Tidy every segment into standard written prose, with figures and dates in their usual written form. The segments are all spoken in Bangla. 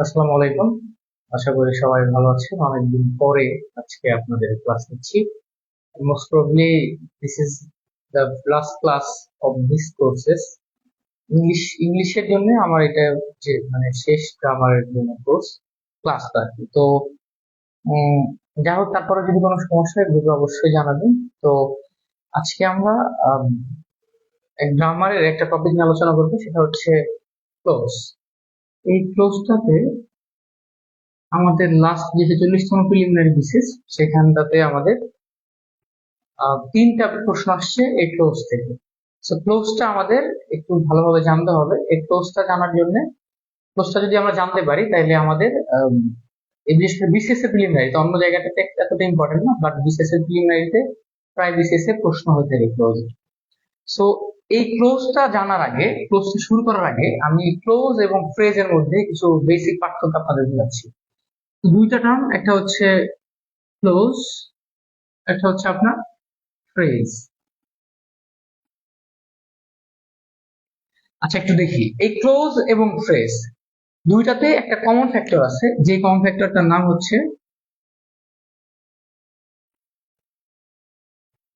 আসসালামু আলাইকুম। আশা করি সবাই ভালো আছেন। অনেকদিন পরে আজকে আপনাদের ক্লাস নিচ্ছি। Most probably this is the last class of this courses. ইংলিশের জন্য আমার এটা যে মানে শেষ গ্রামারের জন্য ক্লাসটা আর কি। তো উম, যাই হোক, তারপরে যদি কোনো সমস্যা হয় গ্রুপে অবশ্যই জানাবেন। তো আজকে আমরা গ্রামারের একটা টপিক নিয়ে আলোচনা করবো, সেটা হচ্ছে ক্লোজ। এই ক্লোজটাতে আমাদের লাস্ট যে 46তম প্রিলিমিনারি বিসিস, সেখানটাতে আমাদের তিনটা প্রশ্ন আসছে এই ক্লোজ থেকে। সো ক্লোজটা আমাদের একটু ভালোভাবে জানতে হবে। এই ক্লোজটা জানার জন্য, ক্লোজটা যদি আমরা জানতে পারি তাহলে আমাদের এই বিশেষ করে বিসিএস এর প্রিলিমিনারিতে, অন্য জায়গাটাতে এতটা ইম্পর্টেন্ট না, বাট বিসিএস এর প্রিলিমিনারিতে প্রায় বিসিএস এর প্রশ্ন হয়ে থাকে ক্লোজ। সো এই ক্লোজটা জানার আগে, ক্লোজটা শুরু করার আগে আমি ক্লোজ এবং ফ্রেজের মধ্যে কিছু বেসিক পার্থক্য আপনাদের বোঝাচ্ছি। দুইটা টার্ম, একটা হচ্ছে ক্লোজ, একটা হচ্ছে আপনার ফ্রেজ। আচ্ছা, একটু দেখি এই ক্লোজ এবং ফ্রেজ দুইটাতে একটা কমন ফ্যাক্টর আছে, যে কমন ফ্যাক্টরটার নাম হচ্ছে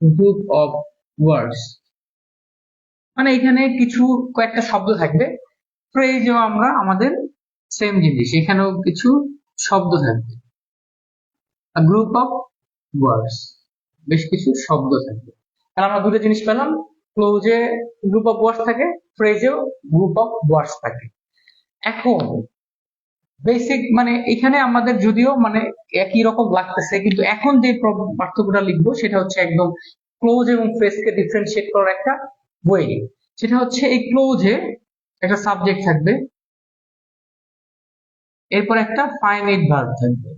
গ্রুপ অফ ওয়ার্ডস। মানে এখানে কিছু কয়েকটা শব্দ থাকবে। ফ্রেজেও আমরা আমাদের সেম জিনিস, এখানেও কিছু শব্দ থাকবে। গ্রুপ অফ ওয়ার্ডস, বেশ কিছু শব্দ থাকবে। তাহলে আমরা দুটো জিনিস পেলাম, ক্লোজে গ্রুপ অফ ওয়ার্ডস থাকে, ফ্রেজেও গ্রুপ অফ ওয়ার্ডস থাকে। এখন বেসিক মানে এখানে আমাদের যদিও মানে একই রকম লাগতেছে, কিন্তু এখন যে পার্থক্যটা লিখবো সেটা হচ্ছে একদম ক্লোজ এবং ফ্রেজকে ডিফারেন্সিয়েট করার একটা ওয়ে। সেটা হচ্ছে এই ক্লোজে একটা সাবজেক্ট থাকবে, এরপর একটা ফাইনাইট ভার্ব থাকবে,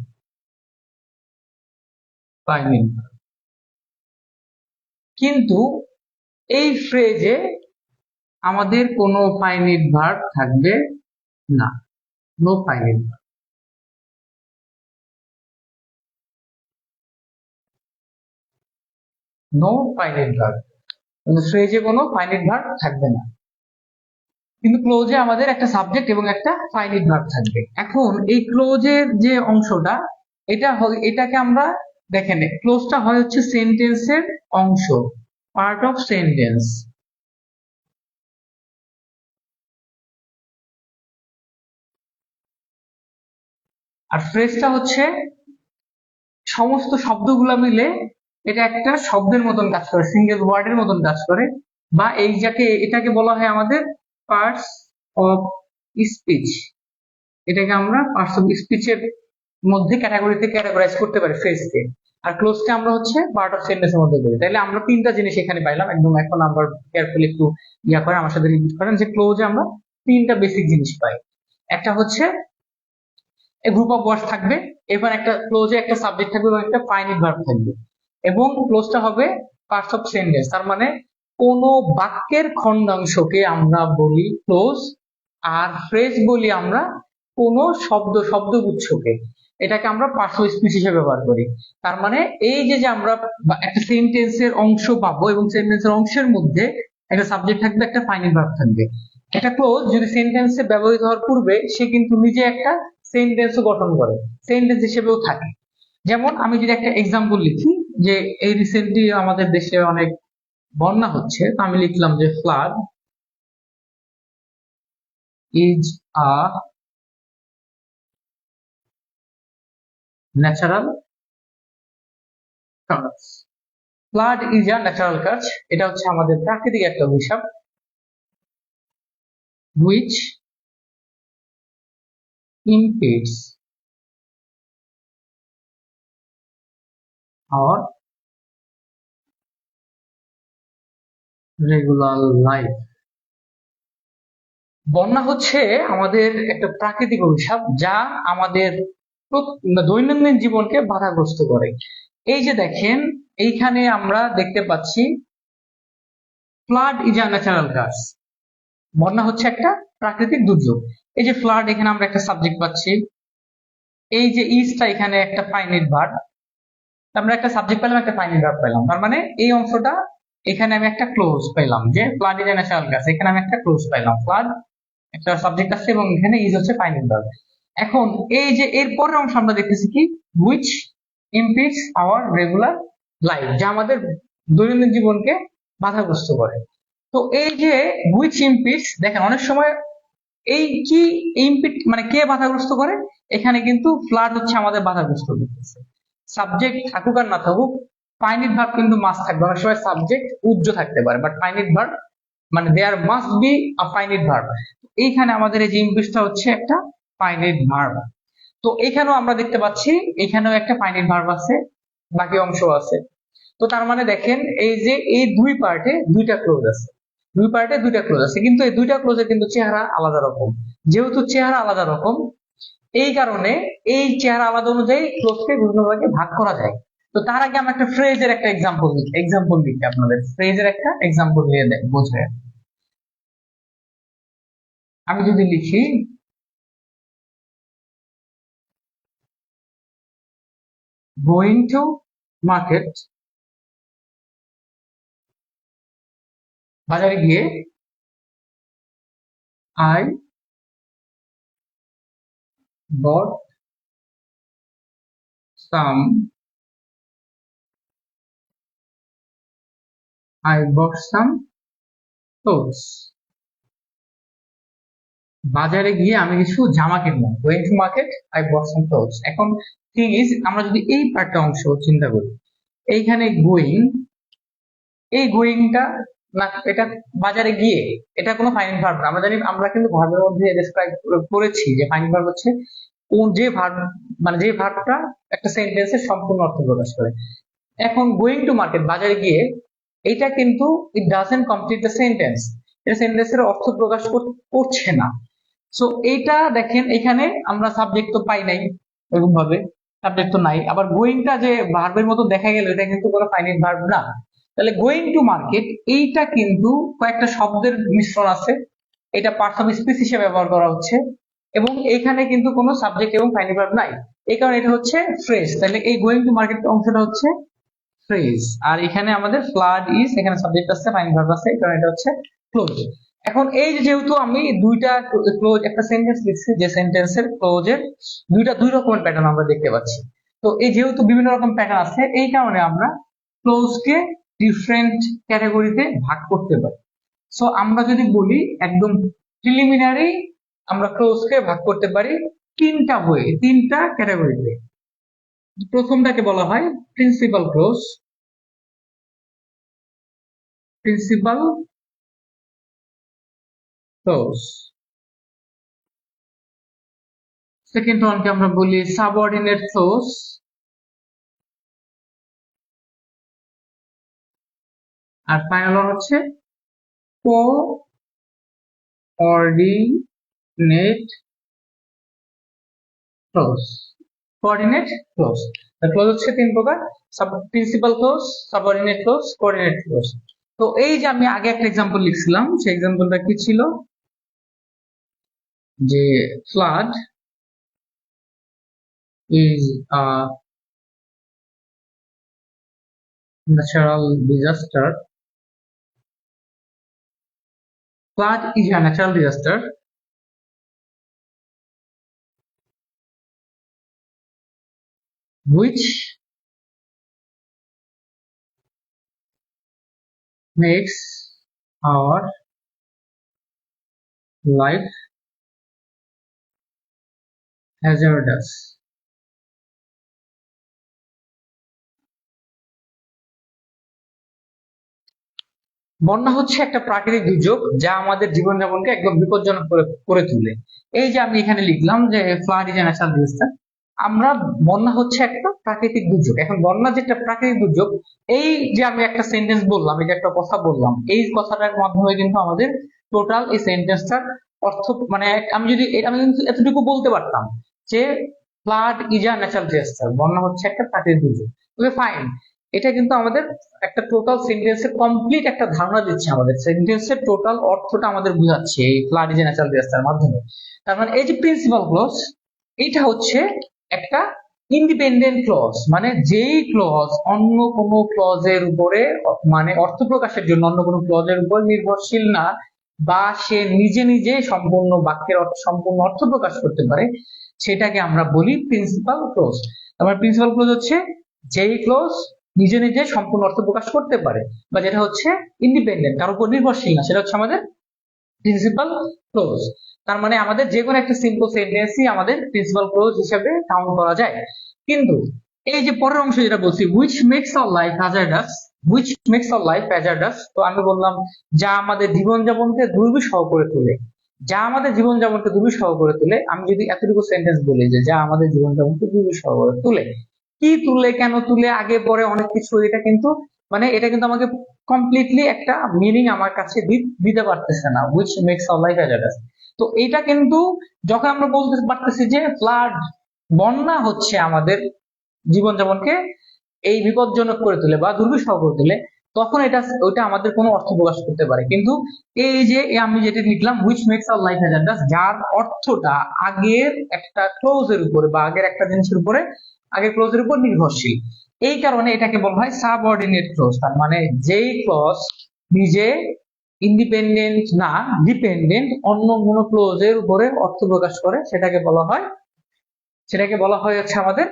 ফাইনাইট ভার্ব। কিন্তু এই ফ্রেজে আমাদের কোনো ফাইনাইট ভার্ব থাকবে না, no finite verb. No finite verb, ফ্রেজে কোনো ফাইনাইট ভার্ব থাকবে না, কিন্তু ক্লোজে আমাদের একটা সাবজেক্ট এবং একটা ফাইনাইট ভার্ব থাকবে। এখন এই ক্লোজের যে অংশটা, এটাকে আমরা দেখেন, ক্লোজটা হয় হচ্ছে সেন্টেন্সের অংশ, পার্ট অফ সেন্টেন্স। আর ফ্রেজটা হচ্ছে সমস্ত শব্দগুলা মিলে এটা একটা শব্দের মতন কাজ করে, সিঙ্গেল ওয়ার্ডের মতন কাজ করে। বা এটাকে বলা হয় আমাদের পার্টস অফ স্পিচ। এটাকে আমরা পার্টস অফ স্পিচের মধ্যে ক্যাটাগরিতে ক্যাটাগরাইজ করতে পারি ফ্রেজকে। আর ক্লোজকে আমরা হচ্ছে পার্ট অফ সেন্টেন্সের মধ্যে করি। তাহলে আমরা তিনটা জিনিস এখানে পাইলাম একদম। এখন আমরা কেয়ারফুলি একটু করে আমার সাথে রিপিট করেন যে ক্লোজে আমরা তিনটা বেসিক জিনিস পাই। একটা হচ্ছে গ্রুপ অফ ওয়ার্ডস থাকবে, এবার একটা ক্লোজে একটা সাবজেক্ট থাকবে এবং একটা ফাইনাইট ভার্ব থাকবে, এবং ক্লোজটা হবে পার্টস অফ সেন্টেন্স। তার মানে কোন বাক্যের খণ্ডাংশকে আমরা বলি ক্লোজ, আর ফ্রেজ বলি আমরা কোন শব্দগুচ্ছকে। এটাকে আমরা পার্টস অফ স্পিচ হিসেবে ব্যবহার করি। তার মানে এই যে যে আমরা একটা সেন্টেন্সের অংশ পাবো এবং সেন্টেন্সের অংশের মধ্যে একটা সাবজেক্ট থাকবে, একটা ফাইনাইট ভার্ব থাকবে। একটা ক্লোজ যদি সেন্টেন্সে ব্যবহৃত হওয়ার পূর্বে সে কিন্তু নিজে একটা সেন্টেন্সও গঠন করে, সেন্টেন্স হিসেবেও থাকে। যেমন আমি যদি একটা এক্সাম্পল লিখি যে এই রিসেন্টলি আমাদের দেশে অনেক বন্যা হচ্ছে, তো আমি লিখলাম যে ফ্লাড ইজ আ ন্যাচারাল কাজ। ফ্লাড ইজ আ ন্যাচারাল কাজ, এটা হচ্ছে আমাদের প্রাকৃতিক একটা অভিশাপ। Which impedes our regular life। বন্যা হচ্ছে আমাদের একটা প্রাকৃতিক অভিশাপ, যা আমাদের দৈনন্দিন জীবনকে বাধাগ্রস্ত করে। এই যে দেখেন, এইখানে আমরা দেখতে পাচ্ছি ফ্লাড ইজ আ ন্যাচারাল কাজ, বন্যা হচ্ছে একটা প্রাকৃতিক দুর্যোগ। এই যে ফ্লাড, এখানে আমরা একটা সাবজেক্ট পাচ্ছি, এই যে ইজটা এখানে একটা ফাইনাইট ভার্ব, আমরা একটা সাবজেক্ট পেলাম, একটা ফাইনাইট ভার্ব পেলাম। তার মানে এই অংশটা এখানে আমি একটা ক্লোজ পেলাম যে ফ্লাড ইজ আ ন্যাচারাল কাজ, এখানে আমি একটা ক্লোজ পেলাম। ফ্লাড একটা সাবজেক্ট আছে এবং এখানে ইজ হচ্ছে ফাইনাইট ভার্ব। এখন এই যে এর পরের অংশ আমরা দেখতেছি কি, which impedes our regular life, যা আমাদের দৈনন্দিন জীবনকে বাধাগ্রস্ত করে। তো এই যে which impedes, দেখেন অনেক সময় এই কি ইম্পিড মানে কে বাধাগ্রস্ত করে, এখানে কিন্তু ফ্লাড হচ্ছে আমাদের বাধাগ্রস্ত করতেছে। সাবজেক্ট থাকুক আর না থাকুক, ফাইনাইট ভার্ব কিন্তু মাস্ট থাকবে। অনেক সময় সাবজেক্ট উজ্জ থাকতে পারে, বাট ফাইনাইট ভার্ব মানে there must be a finite verb. এইখানে আমাদের এই যে ইম্পিডসটা হচ্ছে একটা ফাইনাইট ভার্ব। তো এখানেও আমরা দেখতে পাচ্ছি এখানেও একটা ফাইনাইট ভার্ব আছে, বাকি অংশ আছে। তো তার মানে দেখেন এই যে এই দুই পার্টে দুইটা ক্লোজ আছে, দুই পার্টে দুইটা ক্লোজ আছে, কিন্তু এই দুইটা ক্লোজের কিন্তু চেহারা আলাদা রকম। যেহেতু চেহারা আলাদা রকম, এই কারণে এই চেহারা আলাদা অনুযায়ী ক্লোজকে বিভিন্ন ভাগে ভাগ করা যায়। তো তার আগে আমরা একটা ফ্রেজের একটা এক্সাম্পল দিচ্ছি আপনাদের, ফ্রেজের একটা এক্সাম্পল দিয়ে বুঝবে। আমি যদি লিখি গোয়িং টু মার্কেট, বাজারে গিয়ে, আই bought some clothes, বাজারে গিয়ে আমি কিছু জামা কিনবো, going to market I bought some clothes. এখন থিং ইজ, আমরা যদি এই পার্টটা অংশ চিন্তা করি, এইখানে গোয়িং, এই গোয়িংটা না, এটা বাজারে গিয়ে, এটা কোনো ফাইনাইট ভার্ব না। আমরা জানি, আমরা কিন্তু ভার্বের মধ্যে ডেসক্রাইব করেছি যে ফাইনাইট ভার্ব হচ্ছে কোন যে ভার্ব মানে যে ভার্বটা একটা সেন্টেন্সের সম্পূর্ণ অর্থ প্রকাশ করে। এখন গোয়িং টু মার্কেট, বাজারে গিয়ে, এটা কিন্তু it doesn't complete the sentence, এটা সেন্টেন্সের অর্থ প্রকাশ করছে না। সো এইটা দেখেন এখানে আমরা সাবজেক্ট তো পাই নাই, এরকম ভাবে সাবজেক্ট তো নাই। আবার গোয়িংটা যে ভার্বের মতো দেখা গেল, এটা কিন্তু কোনো ফাইনাইট ভার্ব না। তাহলে গোয়িং টু মার্কেট, এইটা কিন্তু কয়েকটা শব্দের মিশ্রণ আছে, এটা পার্টস অফ স্পিচ হিসেবে ব্যবহার করা হচ্ছে, এবং এখানে কিন্তু কোনো সাবজেক্ট এবং ফাইনাইট ভার্ব নাই, এই কারণে এটা হচ্ছে ফ্রেজ। তাহলে এই গোয়িং টু মার্কেট অংশটা হচ্ছে ফ্রেজ। আর এখানে আমাদের ফ্লাড ইজ, এখানে সাবজেক্ট আছে, ফাইনাইট ভার্ব আছে, কারণ এটা হচ্ছে ক্লোজ। এখন এই যেহেতু আমি দুইটা ক্লোজ একটা সেন্টেন্স লিখছি, যে সেন্টেন্সের ক্লোজের দুই রকমের প্যাটার্ন আমরা দেখতে পাচ্ছি। তো এই যেহেতু বিভিন্ন রকম প্যাটার্ন আছে, এই কারণে আমরা ক্লোজকে ডিফারেন্ট ক্যাটাগরিতে ভাগ করতে পারি। সো আমরা যদি বলি একদম প্রিলিমিনারি, আমরা ক্লোজকে ভাগ করতে পারি তিনটা বইয়ে, তিনটা ক্যাটাগরিতে। প্রথমটাকে বলা হয় principal clause, principal clause. Second ওয়ানকে আমরা বলি সাবঅর্ডিনেট ক্লোজ, আর ফাইনাল ওয়ান হচ্ছে coordinate close. Coordinate close, close হচ্ছে তিন প্রকার, principal clause, subordinate clause, coordinate close. তো এই যে আমি আগে একটা এক্সাম্পল লিখছিলাম, সেই এক্সাম্পলটা কি ছিল, যে flood is a natural disaster. Flood is a natural disaster which makes our life hazardous. বন্যা হচ্ছে একটা প্রাকৃতিক দুর্যোগ যা আমাদের জীবনযাপনকে একদম বিপজ্জনক করে তোলে। এই যে আমি এখানে লিখলাম যে flood is a natural disaster, আমরা বন্যা হচ্ছে একটা প্রাকৃতিক দুর্যোগ। এখন বন্যা যে একটা প্রাকৃতিক দুর্যোগ, এই যে আমি একটা সেন্টেন্স বললাম, এই যে একটা কথা বললাম, এই কথাটার মাধ্যমে কিন্তু আমাদের টোটাল এই সেন্টেন্সটার অর্থ মানে আমি কিন্তু এতটুকু বলতে পারতাম যে flood is a natural disaster, বন্যা হচ্ছে একটা প্রাকৃতিক দুর্যোগ। ওকে ফাইন, এটা কিন্তু আমাদের একটা টোটাল সেন্টেন্সের কমপ্লিট একটা ধারণা দিচ্ছে, আমাদের সেন্টেন্সের টোটাল অর্থটা আমাদের বোঝাচ্ছে এই flood is a natural disaster মাধ্যমে। তার মানে এই যে প্রিন্সিপাল ক্লজ, এটা হচ্ছে একটা ইন্ডিপেন্ডেন্ট ক্লজ, মানে যেই ক্লজ অন্য কোনো ক্লজের উপরে মানে অর্থ প্রকাশের জন্য অন্য কোনো ক্লজের উপর নির্ভরশীল না, বা সে নিজে নিজে সম্পূর্ণ বাক্যের সম্পূর্ণ অর্থ প্রকাশ করতে পারে, সেটাকে আমরা বলি প্রিন্সিপাল ক্লোজ। আমার প্রিন্সিপাল ক্লোজ হচ্ছে যেই ক্লোজ নিজে নিজে সম্পূর্ণ অর্থ প্রকাশ করতে পারে বা যেটা হচ্ছে ইন্ডিপেন্ডেন্ট, তার উপর নির্ভরশীল না, সেটা হচ্ছে আমাদের প্রিন্সিপাল ক্লোজ। তার মানে আমাদের যে কোনো একটা সিম্পল সেন্টেন্সই আমাদের প্রিন্সিপাল ক্লোজ হিসেবে কাউন্ট করা যায়। কিন্তু এই যে পরের অংশ যেটা বলছি, which makes our life hazardous, which makes our life hazardous, তো আমি বললাম যা আমাদের জীবনযাপনকে দুর্বিষহ করে তোলে, যা আমাদের জীবনযাপনকে দুর্বিষহ করে তোলে। আমি যদি এতটুকু সেন্টেন্স বলি যে যা আমাদের জীবনযাপনকে দুর্বিষহ করে তোলে, কি তুলে, কেন তুলে, আগে পরে অনেক কিছু, এটা কিন্তু এটা কিন্তু আমাকে কমপ্লিটলি একটা মিনিং আমার কাছে দিতে পারতেছে না, which makes our life hazardous। তো এইটা কিন্তু যখন আমরা বলতে পারতেছি যে ফ্লাড, বন্যা হচ্ছে আমাদের জীবনযাপনকে এই বিপজ্জনক করে তোলে বা দুর্বিষহ করে তোলে, তখন ওইটা আমাদের কোনো অর্থ প্রকাশ করতে পারে। কিন্তু এই যে আমি যেটা লিখলাম which makes our life hazardous, যার অর্থটা আগের একটা ক্লোজের উপরে বা আগের একটা জিনিসের উপরে, আগের ক্লোজের উপর নির্ভরশীল, এই কারণে এটাকে বলা হয় সাবঅর্ডিনেট ক্লজ। তার মানে যেই ক্লজ নিজে ইন্ডিপেন্ডেন্ট না, ডিপেন্ডেন্ট অন্য কোনো ক্লোজের উপরে অর্থ প্রকাশ করে, সেটাকে বলা হয় হচ্ছে আমাদের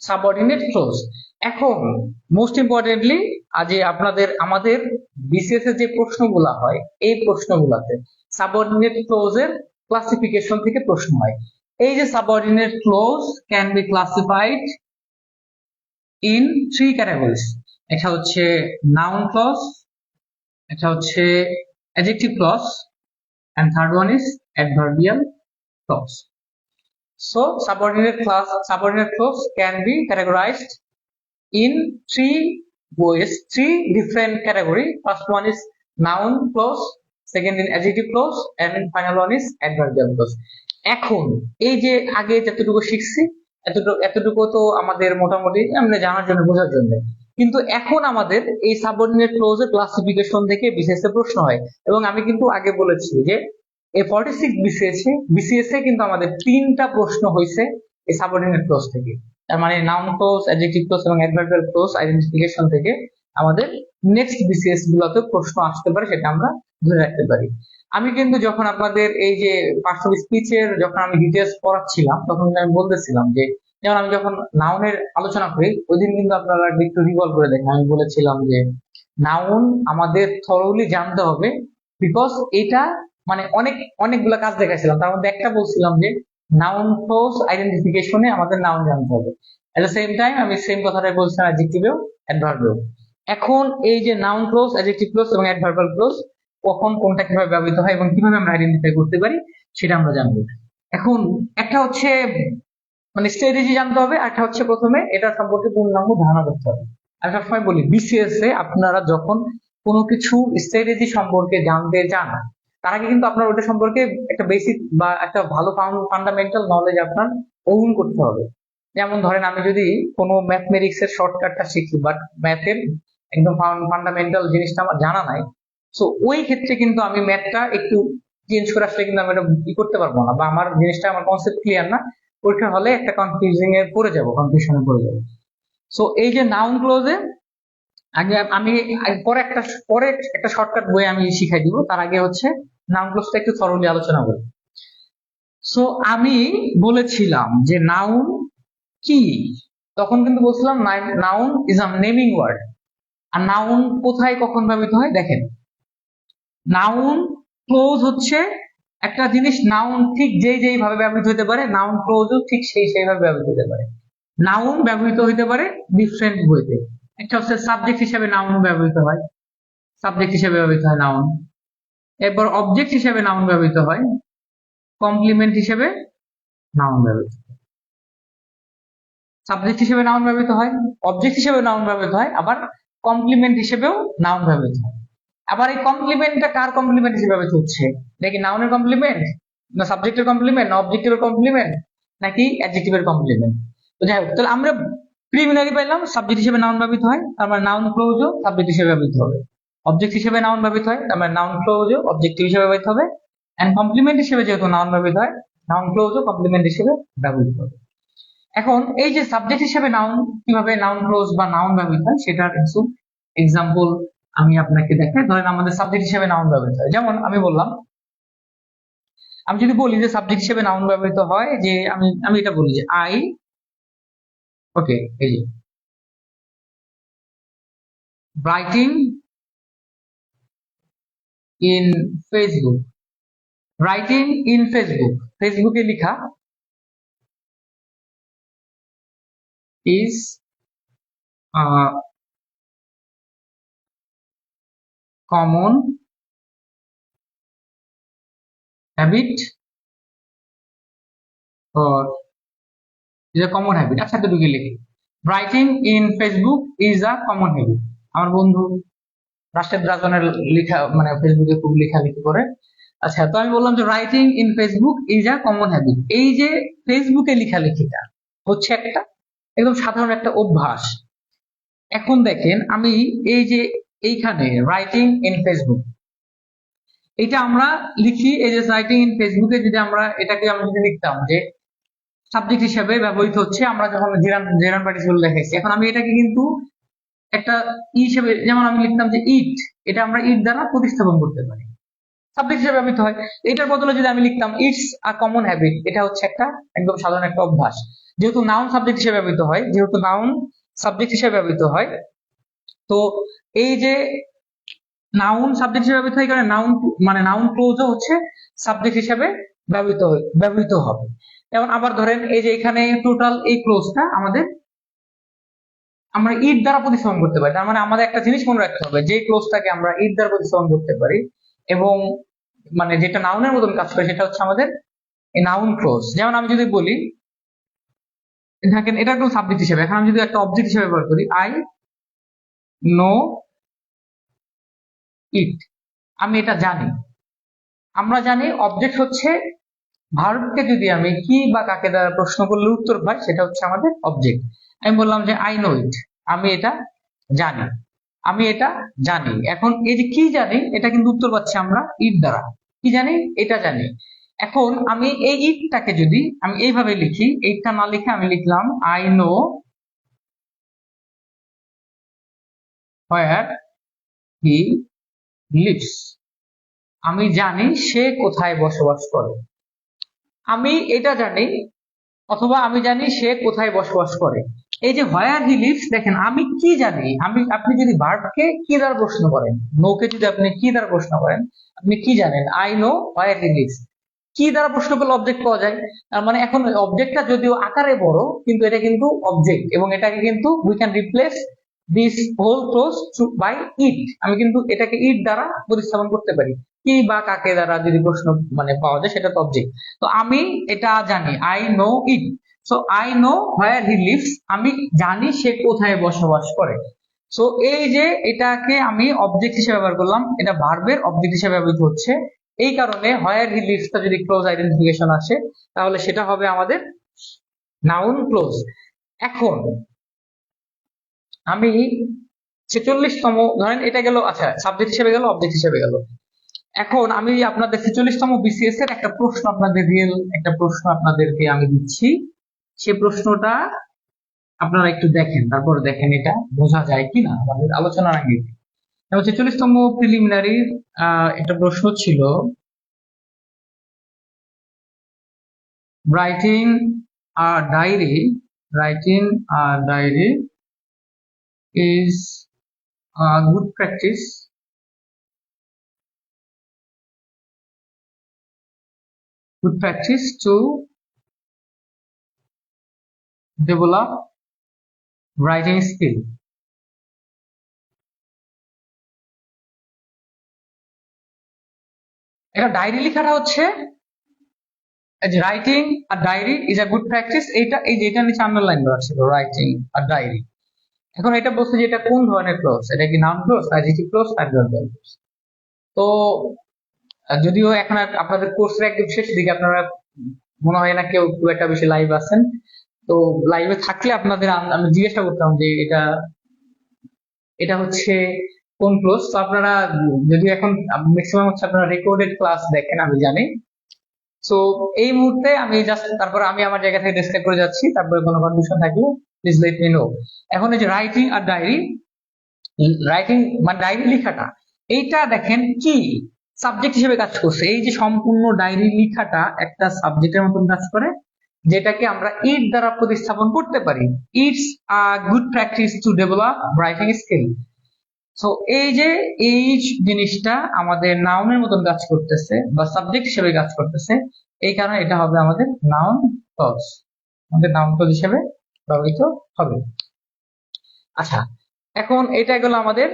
সাবঅর্ডিনেট ক্লজ। এখন মোস্ট ইম্পর্টেন্টলি আজ আমাদের বিসিএস এর যে প্রশ্নগুলা হয়, এই প্রশ্নগুলাতে সাবঅর্ডিনেট ক্লজের ক্লাসিফিকেশন থেকে প্রশ্ন হয়। এই যে subordinate clause can be classified in 3 categories. এটা হচ্ছে নাউন ক্লজ, এটা হচ্ছে adjective clause, and third one is adverbial clause. So subordinate clause can be categorized in 3 ways, 3 different category. First one is noun clause, second is adjective clause, and final one is adverbial clause. এখন এই যে আগে যতটুকু শিখছি এতটুকু তো আমাদের মোটামুটি আমরা জানার জন্য, বোঝার জন্য, কিন্তু এখন আমাদের এই সাবঅর্ডিনেট ক্লজের ক্লাসিফিকেশন থেকে বিসিএস এ প্রশ্ন হয়। এবং আমি কিন্তু আগে বলেছি যে এই 46 বিসিএস এ কিন্তু আমাদের 3টা প্রশ্ন হয়েছে এই সাবঅর্ডিনেট ক্লজ থেকে। তার মানে নাউন ক্লজ, অ্যাডজেক্টিভ ক্লজ এবং অ্যাডভার্বিয়াল ক্লজ আইডেন্টিফিকেশন থেকে আমাদের নেক্সট বিসিএস গুলোতে প্রশ্ন আসতে পারে, সেটা আমরা ধরে রাখতে পারি। আমি কিন্তু যখন আপনাদের এই যে পার্টস অফ স্পিচের যখন আমি ডিটেলস পড়াচ্ছিলাম, তখন আমি বলতেছিলাম যে যেমন আমি যখন নাউনের আলোচনা করি, ওই দিন কিন্তু আপনারা একটু রিভলভ করে দেখেন, আমি বলেছিলাম যে নাউন আমাদের থরোলি জানতে হবে, বিকজ এটা অনেকগুলো কাজ দেখাইছিলাম, তার মধ্যে একটা বলছিলাম যে নাউন ক্লজ আইডেন্টিফিকেশনে আমাদের নাউন জানতে হবে। এট দ্য সেম টাইম আমি সেম কথাটাই বলছিলাম অ্যাডজেক্টিভেও, অ্যাডভার্বেও। এখন এই যে নাউন ক্লজ, অ্যাডজেক্টিভ ক্লজ এবং অ্যাডভার্বাল ক্লজ কখন কোনটা কিভাবে ব্যবহৃত হয় এবং কিভাবে আমরা আইডেন্টিফাই করতে পারি, সেটা আমরা জানবো। এখন একটা হচ্ছে স্ট্র্যাটেজি জানতে হবে, আর একটা হচ্ছে প্রথমে এটা সম্পর্কে পূর্ণাঙ্গ ধারণা করতে হবে। আমি সবসময় বলি বিসিএস এ আপনারা যখন কোনো কিছু স্ট্র্যাটেজি সম্পর্কে জানতে চান, তার আগে কিন্তু আপনার ওটা সম্পর্কে একটা বেসিক বা একটা ভালো ফান্ডামেন্টাল নলেজ আপনার ওন করতে হবে। যেমন ধরেন আমি যদি কোনো ম্যাথমেটিক্স এর শর্টকাটটা শিখি, বাট ম্যাথের একদম ফান্ডামেন্টাল জিনিসটা আমার জানা নাই, সো ওই ক্ষেত্রে কিন্তু আমি ম্যাথটা একটু চেঞ্জ করে আসলে কিন্তু আমি এটা করতে পারবো না, বা আমার জিনিসটা, আমার কনসেপ্ট ক্লিয়ার না, পরীক্ষা হলে একটা কনফিউশনে পড়ে যাবো। সো এই যে নাউন ক্লোজে আগে আমি পরে একটা শর্টকাট বই আমি শিখাই দিব, তার আগে হচ্ছে নাউন ক্লোজটা একটু থরলি আলোচনা করি। সো আমি বলেছিলাম যে নাউন কি, তখন কিন্তু বলছিলাম noun is a naming word. আর নাউন কোথায় কখন ব্যবহৃত হয় দেখেন, নাউন ক্লোজ হচ্ছে একটা জিনিস, নাউন ঠিক যেই ভাবে ব্যবহৃত হতে পারে, নাউন ক্লোজও ঠিক সেইভাবে ব্যবহৃত হতে পারে। নাউন ব্যবহৃত হতে পারে ডিফারেন্ট ওয়েতে। একটা হচ্ছে সাবজেক্ট হিসেবে নাউন ব্যবহৃত হয়, নাউন। এরপর অবজেক্ট হিসেবে নাউন ব্যবহৃত হয়, কমপ্লিমেন্ট হিসেবে নাউন ব্যবহৃত হয়। সাবজেক্ট হিসেবে নাউন ব্যবহৃত হয়, অবজেক্ট হিসেবে নাউন ব্যবহৃত হয়, আবার কমপ্লিমেন্ট হিসেবেও নাউন ব্যবহৃত হয়। আবার এই কমপ্লিমেন্টটা কার কমপ্লিমেন্ট হিসেবে ব্যবহৃত হচ্ছে, নাকি নাউনের কমপ্লিমেন্ট, না সাবজেক্টের কমপ্লিমেন্ট, না অবজেক্টিভের কমপ্লিমেন্ট, নাকি অ্যাডজেক্টিভের কমপ্লিমেন্ট? তো যাই হোক, তাহলে আমরা প্রিলিমিনারি পাইলাম সাবজেক্ট হিসেবে নাউন ব্যবহৃত হয়, তার মানে নাউন ক্লোজও সাবজেক্ট হিসেবে ব্যবহৃত হবে। অবজেক্ট হিসেবে নাউন ব্যবহৃত হয়, তার মানে নাউন ক্লোজও অবজেক্টিভ হিসেবে ব্যবহৃত হবে। এন্ড কমপ্লিমেন্ট হিসেবে যেহেতু নাউন ব্যবহৃত হয়, নাউন ক্লোজও কমপ্লিমেন্ট হিসেবে ব্যবহৃত হবে। এখন এই যে সাবজেক্ট হিসেবে নাউন, কিভাবে নাউন ক্লোজ বা নাউন ব্যবহৃত হয়, সেটার কিছু এক্সাম্পল আমি আপনাকে দেখাই। ধরেন আমাদের সাবজেক্ট হিসেবে নাউন ব্যবহৃত হয়, যেমন আমি বললাম, আমি যদি বলি যে সাবজেক্ট হিসেবে নাউন ব্যবহৃত হয়, যে আমি আমি এটা বলি যে আই, ওকে, এই যে writing in Facebook, writing in Facebook, ফেসবুকে লেখা is common habit or is a common habit। আচ্ছা এতটুকু লিখি, writing in Facebook is a common habit. আমার বন্ধু রাশেদ রাজনের লেখা, মানে ফেসবুকে খুব লেখালেখি করে। আচ্ছা, তো আমি বললাম যে writing in Facebook is a common habit, এই যে ফেসবুকে লেখালেখিটা হচ্ছে একটা একদম সাধারণ একটা অভ্যাস। এখন দেখেন আমি এই যে এইখানে রাইটিং ইন ফেসবুক, এটা আমরা লিখি, এই যে রাইটিং ইন ফেসবুকে যদি আমরা এটাকে আমরা যদি লিখতাম যে সাবজেক্ট হিসেবে ব্যবহৃত হচ্ছে, আমরা যখন জেরান পার্টিসিপল দেখাইছি, এখন আমি এটাকে কিন্তু একটা হিসেবে, যেমন আমি লিখতাম যে ইট, এটা আমরা ইট দ্বারা প্রতিস্থাপন করতে পারি, সাবজেক্ট হিসেবে ব্যবহৃত হয়। এটার বদলে যদি আমি লিখতাম ইটস আ কমন হ্যাবিট, এটা হচ্ছে একটা একদম সাধারণ একটা অভ্যাস। যেহেতু নাউন সাবজেক্ট হিসেবে ব্যবহৃত হয়, যেহেতু নাউন সাবজেক্ট হিসেবে ব্যবহৃত হয়, তো এই যে নাউন সাবজেক্ট হিসেবে ব্যবহৃত হয়, কারণে নাউন মানে নাউন ক্লোজও হচ্ছে সাবজেক্ট হিসেবে ব্যবহৃত হবে। যেমন আবার ধরেন এই যে এখানে টোটাল এই ক্লোজটা আমাদের আমরা ইট দ্বারা প্রতিস্থাপন করতে পারি। তার মানে আমাদের একটা জিনিস মনে রাখতে হবে, যে ক্লোজটাকে আমরা ইট দ্বারা প্রতিস্থাপন করতে পারি এবং মানে যেটা নাউনের মতন কাজ করে, সেটা হচ্ছে আমাদের নাউন ক্লোজ। যেমন আমি যদি বলি, দেখেন এটা একদম সাবজেক্ট হিসেবে, এখন আমি যদি একটা অবজেক্ট হিসেবে ব্যবহার করি, আই নো ইট, আমি এটা জানি। আমরা জানি অবজেক্ট হচ্ছে ভার্বকে যদি আমি কি বা কাকে দ্বারা প্রশ্ন করলে উত্তর পাই, সেটা হচ্ছে আমাদের অবজেক্ট। আমি বললাম যে আই নো ইট, আমি এটা জানি, আমি এটা জানি। এখন এই যে কি জানি, এটা কিন্তু উত্তর পাচ্ছি আমরা ইট দ্বারা। কি জানি? এটা জানি। এখন আমি এই ইটটাকে যদি আমি এইভাবে লিখি, এইটা না লিখে আমি লিখলাম I know where he lives, আমি জানি সে কোথায় বসবাস করে। আমি এটা জানি, অথবা আমি জানি সে কোথায় বসবাস করে। এই যে হোয়ার হি লিভস, দেখেন আমি কি জানি, আপনি যদি ভার্বকে কি দ্বারা প্রশ্ন করেন, নো কে যদি আপনি কি দ্বারা প্রশ্ন করেন, আপনি কি জানেন, I know where he lives, কি দ্বারা প্রশ্ন করলে অবজেক্ট পাওয়া যায়। তার মানে এখন অবজেক্টটা যদিও আকারে বড়, কিন্তু এটা কিন্তু অবজেক্ট, এবং এটাকে কিন্তু we can replace this whole clause by it, আমি কিন্তু এটাকে ইট দ্বারা প্রতিস্থাপন করতে পারি। কি বা কাকে দ্বারা যদি প্রশ্ন মানে পাওয়া যায়, সেটা তো অবজেক্ট। তো আমি এটা জানি, I know it, so I know where he lives, আমি জানি সে কোথায় বসবাস করে। সো এই যে এটাকে আমি অবজেক্ট হিসেবে ব্যবহার করলাম, এটা ভার্বের অবজেক্ট হিসেবে ব্যবহৃত হচ্ছে। এই কারণে হোয়ার হি লিভসটা যদি ক্লোজ আইডেন্টিফিকেশন আসে, তাহলে সেটা হবে আমাদের নাউন ক্লোজ। এখন আমি 46তম, ধরেন এটা গেল, আচ্ছা সাবজেক্ট হিসেবে গেল, অবজেক্ট হিসেবে গেল। এখন আমি আপনাদের 46তম বিসিএস এর একটা প্রশ্ন, আপনাদের রিয়েল একটা প্রশ্ন আপনাদেরকে আমি দিচ্ছি। সে প্রশ্নটা আপনারা একটু দেখেন, তারপর দেখেন এটা বোঝা যায় কিনা আমাদের আলোচনার আগে। 46তম প্রিলিমিনারি একটা প্রশ্ন ছিল, writing a diary, writing a diary is a good practice to develop writing skill। এটা ডায়েরি লেখাটা হচ্ছে writing a diary is a good practice, এইটা এই যে এটা নিচে আন্ডারলাইন করা ছিল, রাইটিং আর ডায়েরি। এখন এটা বলছে যে এটা কোন ধরনের ক্লোজ, এটা কি noun clause, adjective clause, adverbial close. তো যদিও এখন আপনাদের কোর্সের একদম শেষ দিকে, আপনারা মনে হয় না কেউ খুব একটা বেশি লাইভ আছেন, তো লাইভে থাকলে আপনাদের আমি জিজ্ঞাসা করতাম যে এটা এটা হচ্ছে কোন ক্লোজ। তো আপনারা যদি এখন ম্যাক্সিমাম হচ্ছে আপনারা রেকর্ডেড ক্লাস দেখেন, আমি জানি। সো এই মুহূর্তে আমি জাস্ট তারপরে আমি আমার জায়গা থেকে ডেসক্রাইব করে যাচ্ছি, তারপরে কোনো কনফিউশন থাকলে প্লিজ লেট মি নো। এখন এই যে রাইটিং আর ডায়েরি, রাইটিং মানে ডায়েরি লেখাটা, এইটা দেখেন কি সাবজেক্ট হিসেবে কাজ করছে। এই যে সম্পূর্ণ ডায়েরি লেখাটা একটা সাবজেক্টের মতন কাজ করে, যেটাকে আমরা ইট দ্বারা প্রতিস্থাপন করতে পারি। It's a good practice to develop writing skill. So এই যে এই জিনিসটা আমাদের নাউনের মতন কাজ করতেছে বা সাবজেক্ট হিসেবে কাজ করতেছে, এই কারণে এটা হবে আমাদের নাউন ক্লজ, আমাদের নাউন ক্লজ হিসেবে ব্যবহৃত হবে। আচ্ছা, এখন এটা গেল আমাদের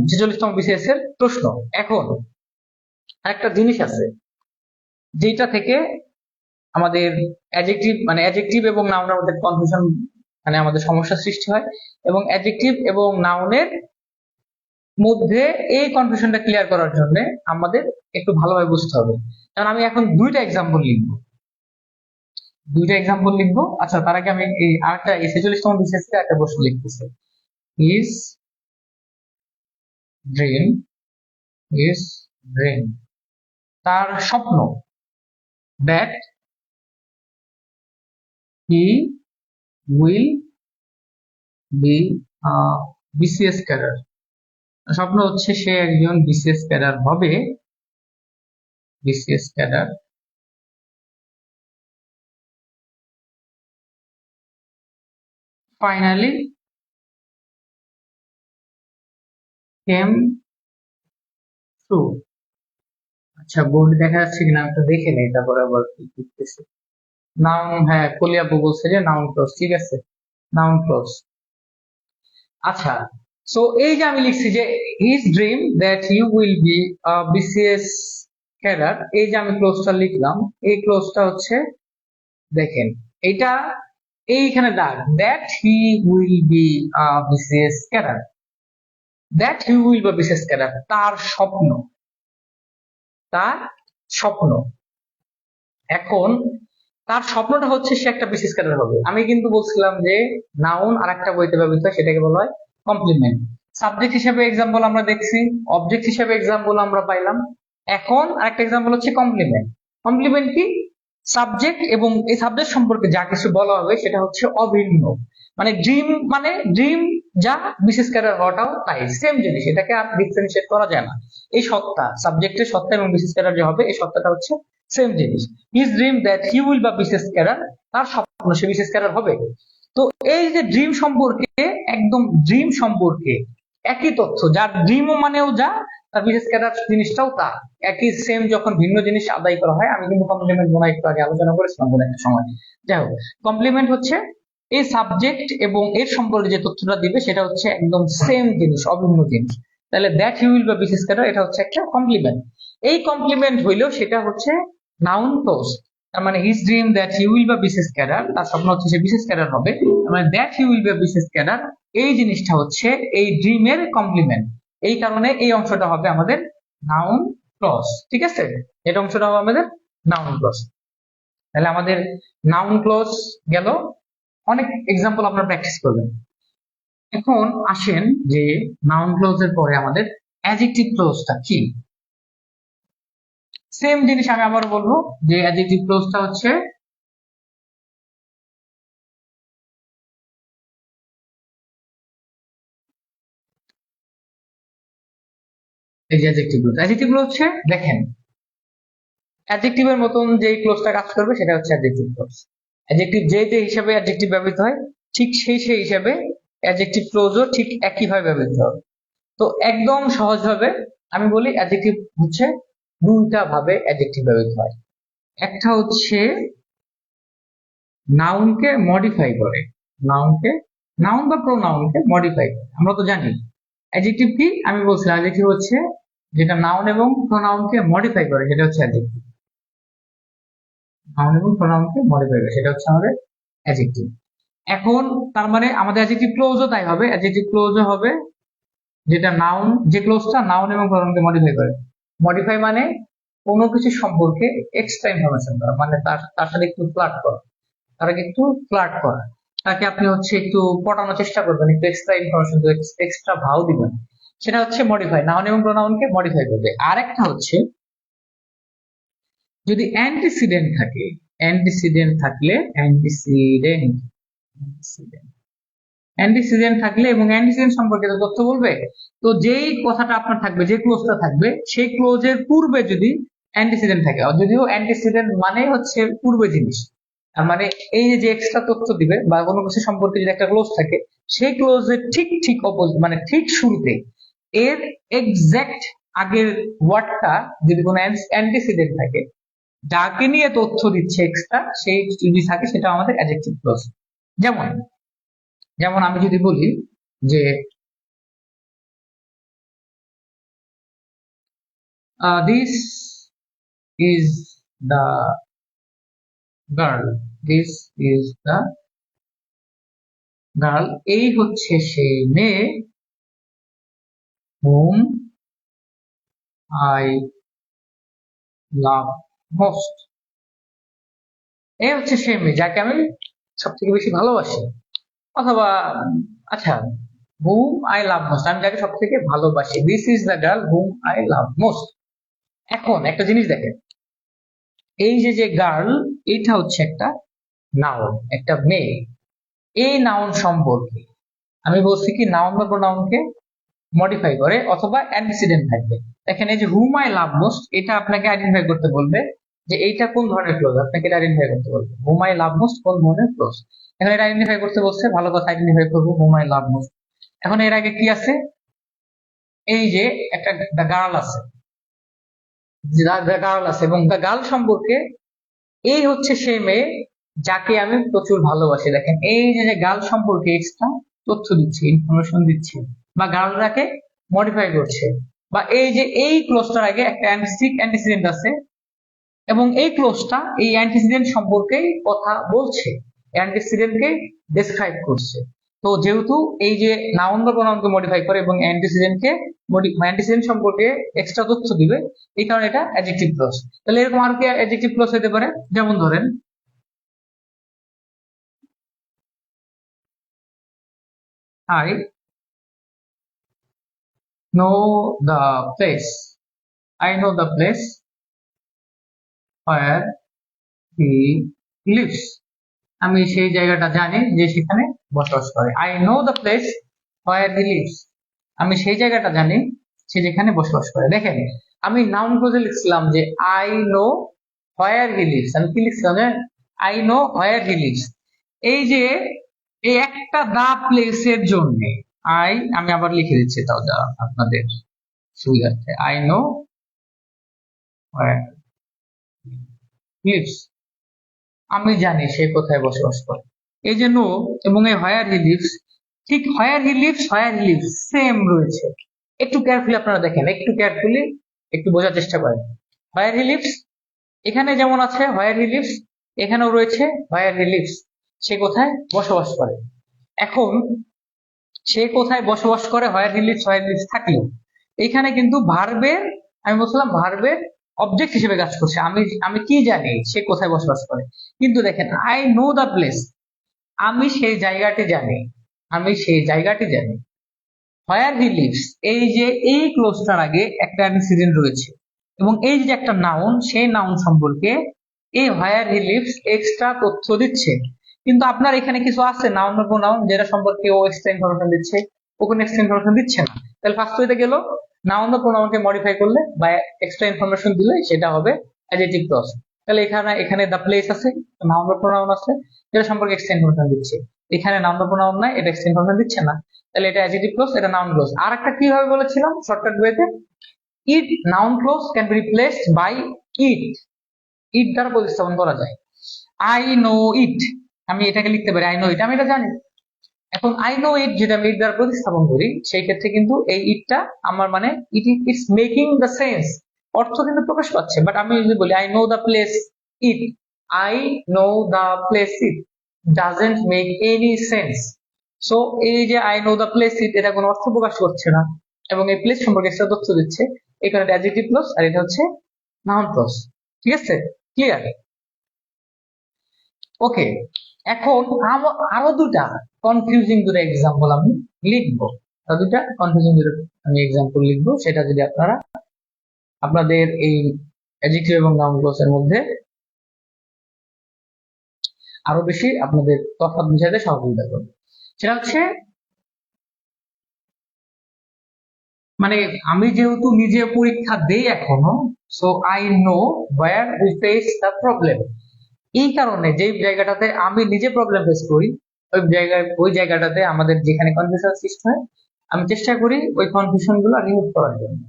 46তম বিসিএস এর প্রশ্ন। এখন একটা জিনিস আছে যেটা থেকে আমাদের অ্যাডজেক্টিভ মানে অ্যাডজেক্টিভ এবং নাউনের মধ্যে কনফিউশন মানে আমাদের সমস্যা সৃষ্টি হয়, এবং অ্যাডজেক্টিভ এবং নাউনের মধ্যে এই কনফিউশনটা ক্লিয়ার করার জন্য আমাদের একটু ভালোভাবে বুঝতে হবে। কারণ আমি এখন দুইটা এক্সাম্পল লিখবো। আচ্ছা, তার আগে আমি এই আরেকটা 46তম বিসিএস এর একটা প্রশ্ন লিখতেছি। ইজ ড্রিম তার স্বপ্ন that he will be BCS cadre. স্বপ্ন হচ্ছে সে একজন বিসিএস ক্যাডার হবে, BCS cadre. Finally came true. আচ্ছা, বোর্ড দেখা যাচ্ছে কিনা আমি একটু দেখে নেই, তারপরে আবার লিখতেছি। নাউন, হ্যাঁ কলিয়াপু বলছে যে নাউন ক্লজ, ঠিক আছে, নাউন ক্লজ। আচ্ছা, সো এই যে আমি লিখছি যে his dream that he will be BCS cadre, এই যে আমি ক্লোজটা লিখলাম, এই ক্লোজটা হচ্ছে দেখেন এটা এইখানে দাগ, that he will be BCS cadre, that he will be BCS cadre, তার স্বপ্ন, তার স্বপ্ন। এখন তার স্বপ্নটা হচ্ছে সে একটা বিসিএস ক্যাডার হবে। আমি কিন্তু বলছিলাম যে নাউন আর একটা বইতে ব্যবহৃত হয়, সেটাকে বলা হয় কমপ্লিমেন্ট। সাবজেক্ট হিসেবে এক্সাম্পল আমরা দেখছি, অবজেক্ট হিসেবে এক্সাম্পল আমরা পাইলাম। এখন আরেকটা এক্সাম্পল হচ্ছে কমপ্লিমেন্ট। কমপ্লিমেন্ট কি? সাবজেক্ট এবং এই সাবজেক্ট সম্পর্কে যা কিছু বলা হবে সেটা হচ্ছে অভিন্ন। মানে ড্রিম যা বিসিএস ক্যাডার হওয়াটাও তাই, সেম জিনিস, এটাকে আর ডিফারেন্সিয়েট করা যায় না। এই সত্তা, সাবজেক্টের সত্তা এবং বিসিএস ক্যাডার যে হবে এই সত্তাটা হচ্ছে সেম জিনিস। His dream that he will be BCS cadre, তার স্বপ্ন সে বিসিএস ক্যাডার হবে। তো এই যে ড্রিম সম্পর্কে, একদম ড্রিম সম্পর্কে একই তথ্য, যার ড্রিম মানেও যা, তার বিসিএস ক্যাডার জিনিসটাও তা একই, সেম যখন ভিন্ন জিনিস আদায় করা হয়। আমি কিন্তু কমপ্লিমেন্ট মনে একটু আগে আলোচনা করেছিলাম কোনো একটা সময়। যাই হোক, কমপ্লিমেন্ট হচ্ছে এই সাবজেক্ট এবং এর সম্পর্কে যে তথ্যটা দিবে সেটা হচ্ছে একদম সেম জিনিস, অভিন্ন জিনিস। তাহলে that he will be BCS cadre, এটা হচ্ছে একটা কমপ্লিমেন্ট। এই কমপ্লিমেন্ট হইলেও সেটা হচ্ছে নাউন ক্লজ। তার মানে his dream that he will be BCS cadre, তার স্বপ্ন হচ্ছে সে বিসিএস ক্যাডার হবে। তার মানে that he will be BCS cadre, এই জিনিসটা হচ্ছে এই ড্রিমের কমপ্লিমেন্ট। এই কারণে এই অংশটা হবে আমাদের নাউন ক্লজ, ঠিক আছে, এটা অংশটা হবে আমাদের নাউন ক্লজ। তাহলে আমাদের নাউন ক্লজ গেল, অনেক এক্সাম্পল আপনারা প্র্যাকটিস করবেন। এখন আসেন যে নাউন ক্লজের পরে আমাদের অ্যাডজেক্টিভ ক্লজটা কি। সেম জিনিস আমি আবার বলবো যে অ্যাডজেক্টিভ ক্লজটা হচ্ছে এই যে অ্যাডজেক্টিভ ক্লজ হচ্ছে, দেখেন অ্যাডজেক্টিভের মতন যে ক্লজটা কাজ করবে সেটা হচ্ছে অ্যাডজেক্টিভ ক্লজ। অ্যাডজেক্টিভ যে হিসাবে অ্যাডজেক্টিভ ব্যবহৃত হয়, ঠিক সেই হিসাবে অ্যাডজেক্টিভ ক্লজও ঠিক একইভাবে ব্যবহৃত হবে। তো একদম সহজভাবে আমি বলি, অ্যাডজেক্টিভ হচ্ছে দুইটা ভাবে অ্যাডজেক্টিভ ব্যবহৃত হয়। একটা হচ্ছে নাউনকে মডিফাই করে, নাউন বা প্রোনাউনকে মডিফাই করে। আমরা তো জানি অ্যাডজেক্টিভ কি, আমি বলছিলাম অ্যাডজেক্টিভ হচ্ছে যেটা নাউন এবং প্রোনাউনকে মডিফাই করে, সেটা হচ্ছে অ্যাডজেক্টিভ। নাউন এবং প্রোনাউনকে মডিফাই করে, সেটা হচ্ছে আমাদের অ্যাডজেক্টিভ। এখন তার মানে আমাদের অ্যাডজেক্টিভ ক্লোজও তাই হবে, অ্যাডজেক্টিভ ক্লোজও হবে যেটা নাউন, যে ক্লোজটা নাউন এবং প্রোনাউনকে মডিফাই করে। মডিফাই মানে কোনো কিছু সম্পর্কে এক্সট্রা ইনফরমেশন দেওয়া, মানে তার সাথে একটু ফ্লার্ট করা, তাকে আপনি হচ্ছে একটু পটানোর চেষ্টা করবেন, একটু এক্সট্রা ইনফরমেশন দেবেন, এক্সট্রা ভাও দিবেন, সেটা হচ্ছে মডিফাই, নাউন এবং প্রোনাউনকে মডিফাই করবে। আর একটা হচ্ছে যদি অ্যান্টিসিডেন্ট থাকে, অ্যান্টিসিডেন্ট অ্যান্টিসিডেন্ট থাকলে এবং অ্যান্টিসিডেন্ট সম্পর্কিত তথ্য বলবে, তো যেই কথাটা আপনার থাকবে, যে ক্লোজটা থাকবে, সেই ক্লোজের পূর্বে যদি অ্যান্টিসিডেন্ট থাকে, যদিও অ্যান্টিসিডেন্ট মানে হচ্ছে পূর্বে জিনিস, তার মানে এই যে এক্সট্রা তথ্য দিবে বা কোনো কিছু সম্পর্কে যদি একটা ক্লোজ থাকে, সেই ক্লোজের ঠিক ঠিক অপোজিট মানে ঠিক শুরুতে এর এক্সাক্ট আগের ওয়ার্ডটা যদি কোনো অ্যান্টিসিডেন্ট থাকে, যাকে নিয়ে তথ্য দিচ্ছে এক্সট্রা, সেই যদি থাকে, সেটা আমাদের অ্যাডজেক্টিভ ক্লোজ। যেমন যেমন আমি যদি বলি যে this is the girl, this is the girl, এই হচ্ছে সেই মেয়ে, whom I love most, এই হচ্ছে সেই মেয়ে যাকে আমি সব থেকে বেশি ভালোবাসি। অথবা আচ্ছা, whom I love most, আমি যাকে সব থেকে ভালোবাসি, this is the girl whom I love most। এখন একটা জিনিস দেখেন, এই যে যে গার্ল, এটা হচ্ছে একটা নাউন, একটা মেয়ে। এই নাউন সম্পর্কে আমি বলছি কি নাউন বা প্রোনাউনকে মডিফাই করে অথবা অ্যান্টিসিডেন্ট থাকবে। দেখেন এই যে হুম আই লাভ মোস্ট, এটা আপনাকে আইডেন্টিফাই করতে বলবে যে এইটা কোন ধরনের ক্লোজ, আপনাকে এটা আইডেন্টিফাই করতে বলবে হুম আই লাভ মোস্ট কোন ধরনের ক্লোজ। এখন এটা আইডেন্টিফাই করতে বলছে, ভালো কথা, আইডেন্টিফাই করবো হুম আই লাভ মোস্ট। এখন এর আগে কি আছে, এই যে একটা দ্য গার্ল আছে, দ্য গার্ল আছে, এবং দ্য গার্ল সম্পর্কে এই হচ্ছে সেই মেয়ে যাকে আমি প্রচুর ভালোবাসি। দেখেন এই যে গার্ল সম্পর্কে এক্সট্রা তথ্য দিচ্ছে, ইনফরমেশন দিচ্ছে, বা গার্লটাকে মডিফাই করছে, বা এই যে এই ক্লোজটার আগে একটা অ্যান্টিসিডেন্ট আছে, এবং এই ক্লোজটা এই অ্যান্টিসিডেন্ট সম্পর্কেই কথা বলছে, অ্যান্টিসিডেন্টকে ডেসক্রাইব করছে। তো যেহেতু এই যে নাউন বা প্রোনাউনকে মডিফাই করে এবং অ্যান্টিসিডেন্ট সম্পর্কে এক্সট্রা তথ্য দিবে, এই কারণে এটা অ্যাডজেক্টিভ ক্লোজ। তাহলে এরকম আর কি অ্যাডজেক্টিভ ক্লোজ হতে পারে, যেমন ধরেন I know the place, I know the place where he lives, আমি সেই জায়গাটা জানি যে সেখানে বসবাস করে। I know the place where he lives, আমি সেই জায়গাটা জানি সে যেখানে বসবাস করে। দেখেন আমি নাউন ক্লোজে লিখছিলাম যে I know where he lives, আমি কি লিখছিলাম যে I know where he lives, এই যে এই একটা দা প্লেসের জন্য আমি আবার লিখে দিচ্ছি, তাও যা আপনাদের সুবিধার্থে, I know where he lives, আমি জানি সে কোথায় বসবাস করে। এই যে নো এবং এই হোয়ার হি লিভস, ঠিক হোয়ার হি লিভস সেম রয়েছে। একটু কেয়ারফুলি আপনারা দেখেন, একটু কেয়ারফুলি একটু বোঝার চেষ্টা করেন। হোয়ার হি লিভস এখানে যেমন আছে হোয়ার হি লিভস, এখানেও রয়েছে হোয়ার হি লিভস, সে কোথায় বসবাস করে। এখন সে কোথায় বসবাস করে হোয়ার হি লিভস থাকলেও এখানে কিন্তু ভার্বের, আমি বলছিলাম ভার্বের অবজেক্ট হিসেবে কাজ করছে। আমি কি জানি সে কোথায় বসবাস করে, কিন্তু দেখেন আই নো দ্য প্লেস, আমি সেই জায়গাটি জানি, আমি সেই জায়গাটি জানি। হোয়ার হি লিভস, এই যে এই ক্লোজটার আগে একটা অ্যান্টিসিডেন্ট রয়েছে, এবং এই যে একটা নাউন, সেই নাউন সম্পর্কে এই হোয়ার হি লিভস এক্সট্রা তথ্য দিচ্ছে। কিন্তু আপনার এখানে কিছু আছে নাউন বা প্রোনাউন যেটা সম্পর্কে ও এক্সট্রা ইনফরমেশন দিচ্ছে, ও কোনো এক্সট্রা ইনফরমেশন দিচ্ছে না। তাহলে ফার্স্ট হইতে গেল নাউন বা প্রোনাউনকে মডিফাই করলে বা এক্সট্রা ইনফরমেশন দিলে সেটা হবে অ্যাডজেক্টিভ ক্লজ। তাহলে এখানে দ্য প্লেস আছে, নাউন বা প্রোনাউন আছে, যেটা সম্পর্কে এক্সট্রা ইনফরমেশন দিচ্ছে। এখানে নাউন বা প্রোনাউন নাই, এটা এক্সট্রা ইনফরমেশন দিচ্ছে না, তাহলে এটা অ্যাডজেক্টিভ ক্লজ, এটা নাউন ক্লজ। আর একটা কিভাবে বলেছিলাম শর্টকাট ওয়েতে, it noun clause can be replaced by it, it দ্বারা প্রতিস্থাপন করা যায়। আই নো ইট, আমি এটাকে লিখতে পারি আই নো ইট, আমি এটা জানি। এখন আই নো ইট যদি আমি ইট দ্বারা প্রতিস্থাপন করি, সেই ক্ষেত্রে কিন্তু এই ইটটা আমার মানে ইটস মেকিং দ্য সেন্স, অর্থ কিন্তু প্রকাশ পাচ্ছে। বাট আমি যদি বলি I know the place it, I know the place it doesn't make any sense. So এই যে I know the place it, এটা কোনো অর্থ প্রকাশ করছে না, এবং এই প্লেস সম্পর্কে একটা তথ্য দিচ্ছে, এখানে অ্যাডজেক্টিভ ক্লজ আর এটা হচ্ছে নাউন ক্লজ। ঠিক আছে, ক্লিয়ার? ওকে, এখন আরো দুটা কনফিউজিং দুটো এক্সাম্পল আমি লিখবো, দুটা কনফিউজিং দুটো আমি এক্সাম্পল লিখবো, সেটা যদি আপনারা আপনাদের এই অ্যাডজেক্টিভ এবং নাউন ক্লজের মধ্যে আরো বেশি আপনাদের তফাৎ বুঝাতে সহযোগিতা করবে। সেটা হচ্ছে মানে আমি যেহেতু নিজে পরীক্ষা দেই এখনো, so I know wire we face the problem. এই কারণে যে জায়গাটাতে আমি নিজে প্রবলেম ফেস করি, ওই জায়গাটাতে আমাদের যেখানে কনফিউশন সৃষ্টি হয়, আমি চেষ্টা করি ওই কনফিউশন গুলো রিমুভ করার জন্য।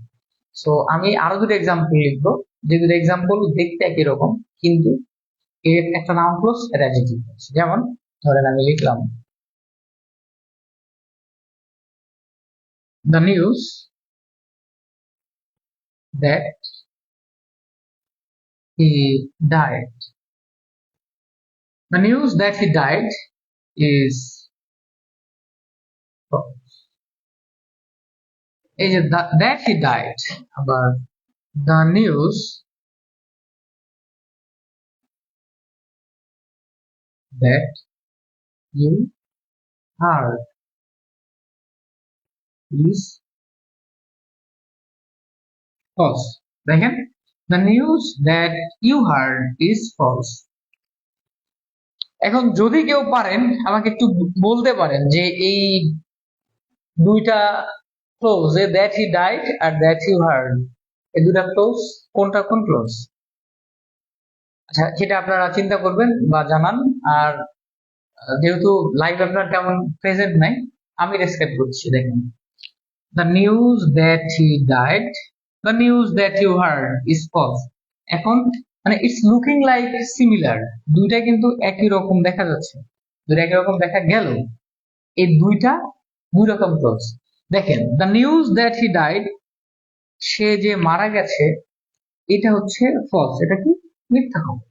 সো আমি আরো দুটো এক্সাম্পল লিখবো, যে দুটো এক্সাম্পল দেখতে একই রকম, কিন্তু এর একটা নাউন ক্লোজ এটা অ্যাডজেক্টিভ। যেমন ধরেন আমি লিখলাম the news that he died. The news that he died is এই যে that he died, আবার the news that you heard is false. দেখেন, the news that you heard is false. এখন যদি কেউ পারেন আমাকে একটু বলতে পারেন যে এই দুইটা ক্লোজ, that he died আর that you heard, এই দুইটা ক্লোজ কোনটা কোন ক্লোজ? আচ্ছা, সেটা আপনারা চিন্তা করবেন বা জানান। আর যেহেতু লাইভ আপনার তেমন প্রেজেন্ট নাই, আমি ডেসক্রাইব করছি। দেখেন, the news that he died, the news that you heard is false. এখন মানে ইটস লুকিং লাইক সিমিলার, দুইটা কিন্তু একই রকম দেখা যাচ্ছে, দুইটা একই রকম দেখা গেল, এই দুইটা দুই রকম ক্লোজ। দেখেন, the news that he died, সে যে মারা গেছে, এটা হচ্ছে ফলস, এটা কি মিথ্যা খবর।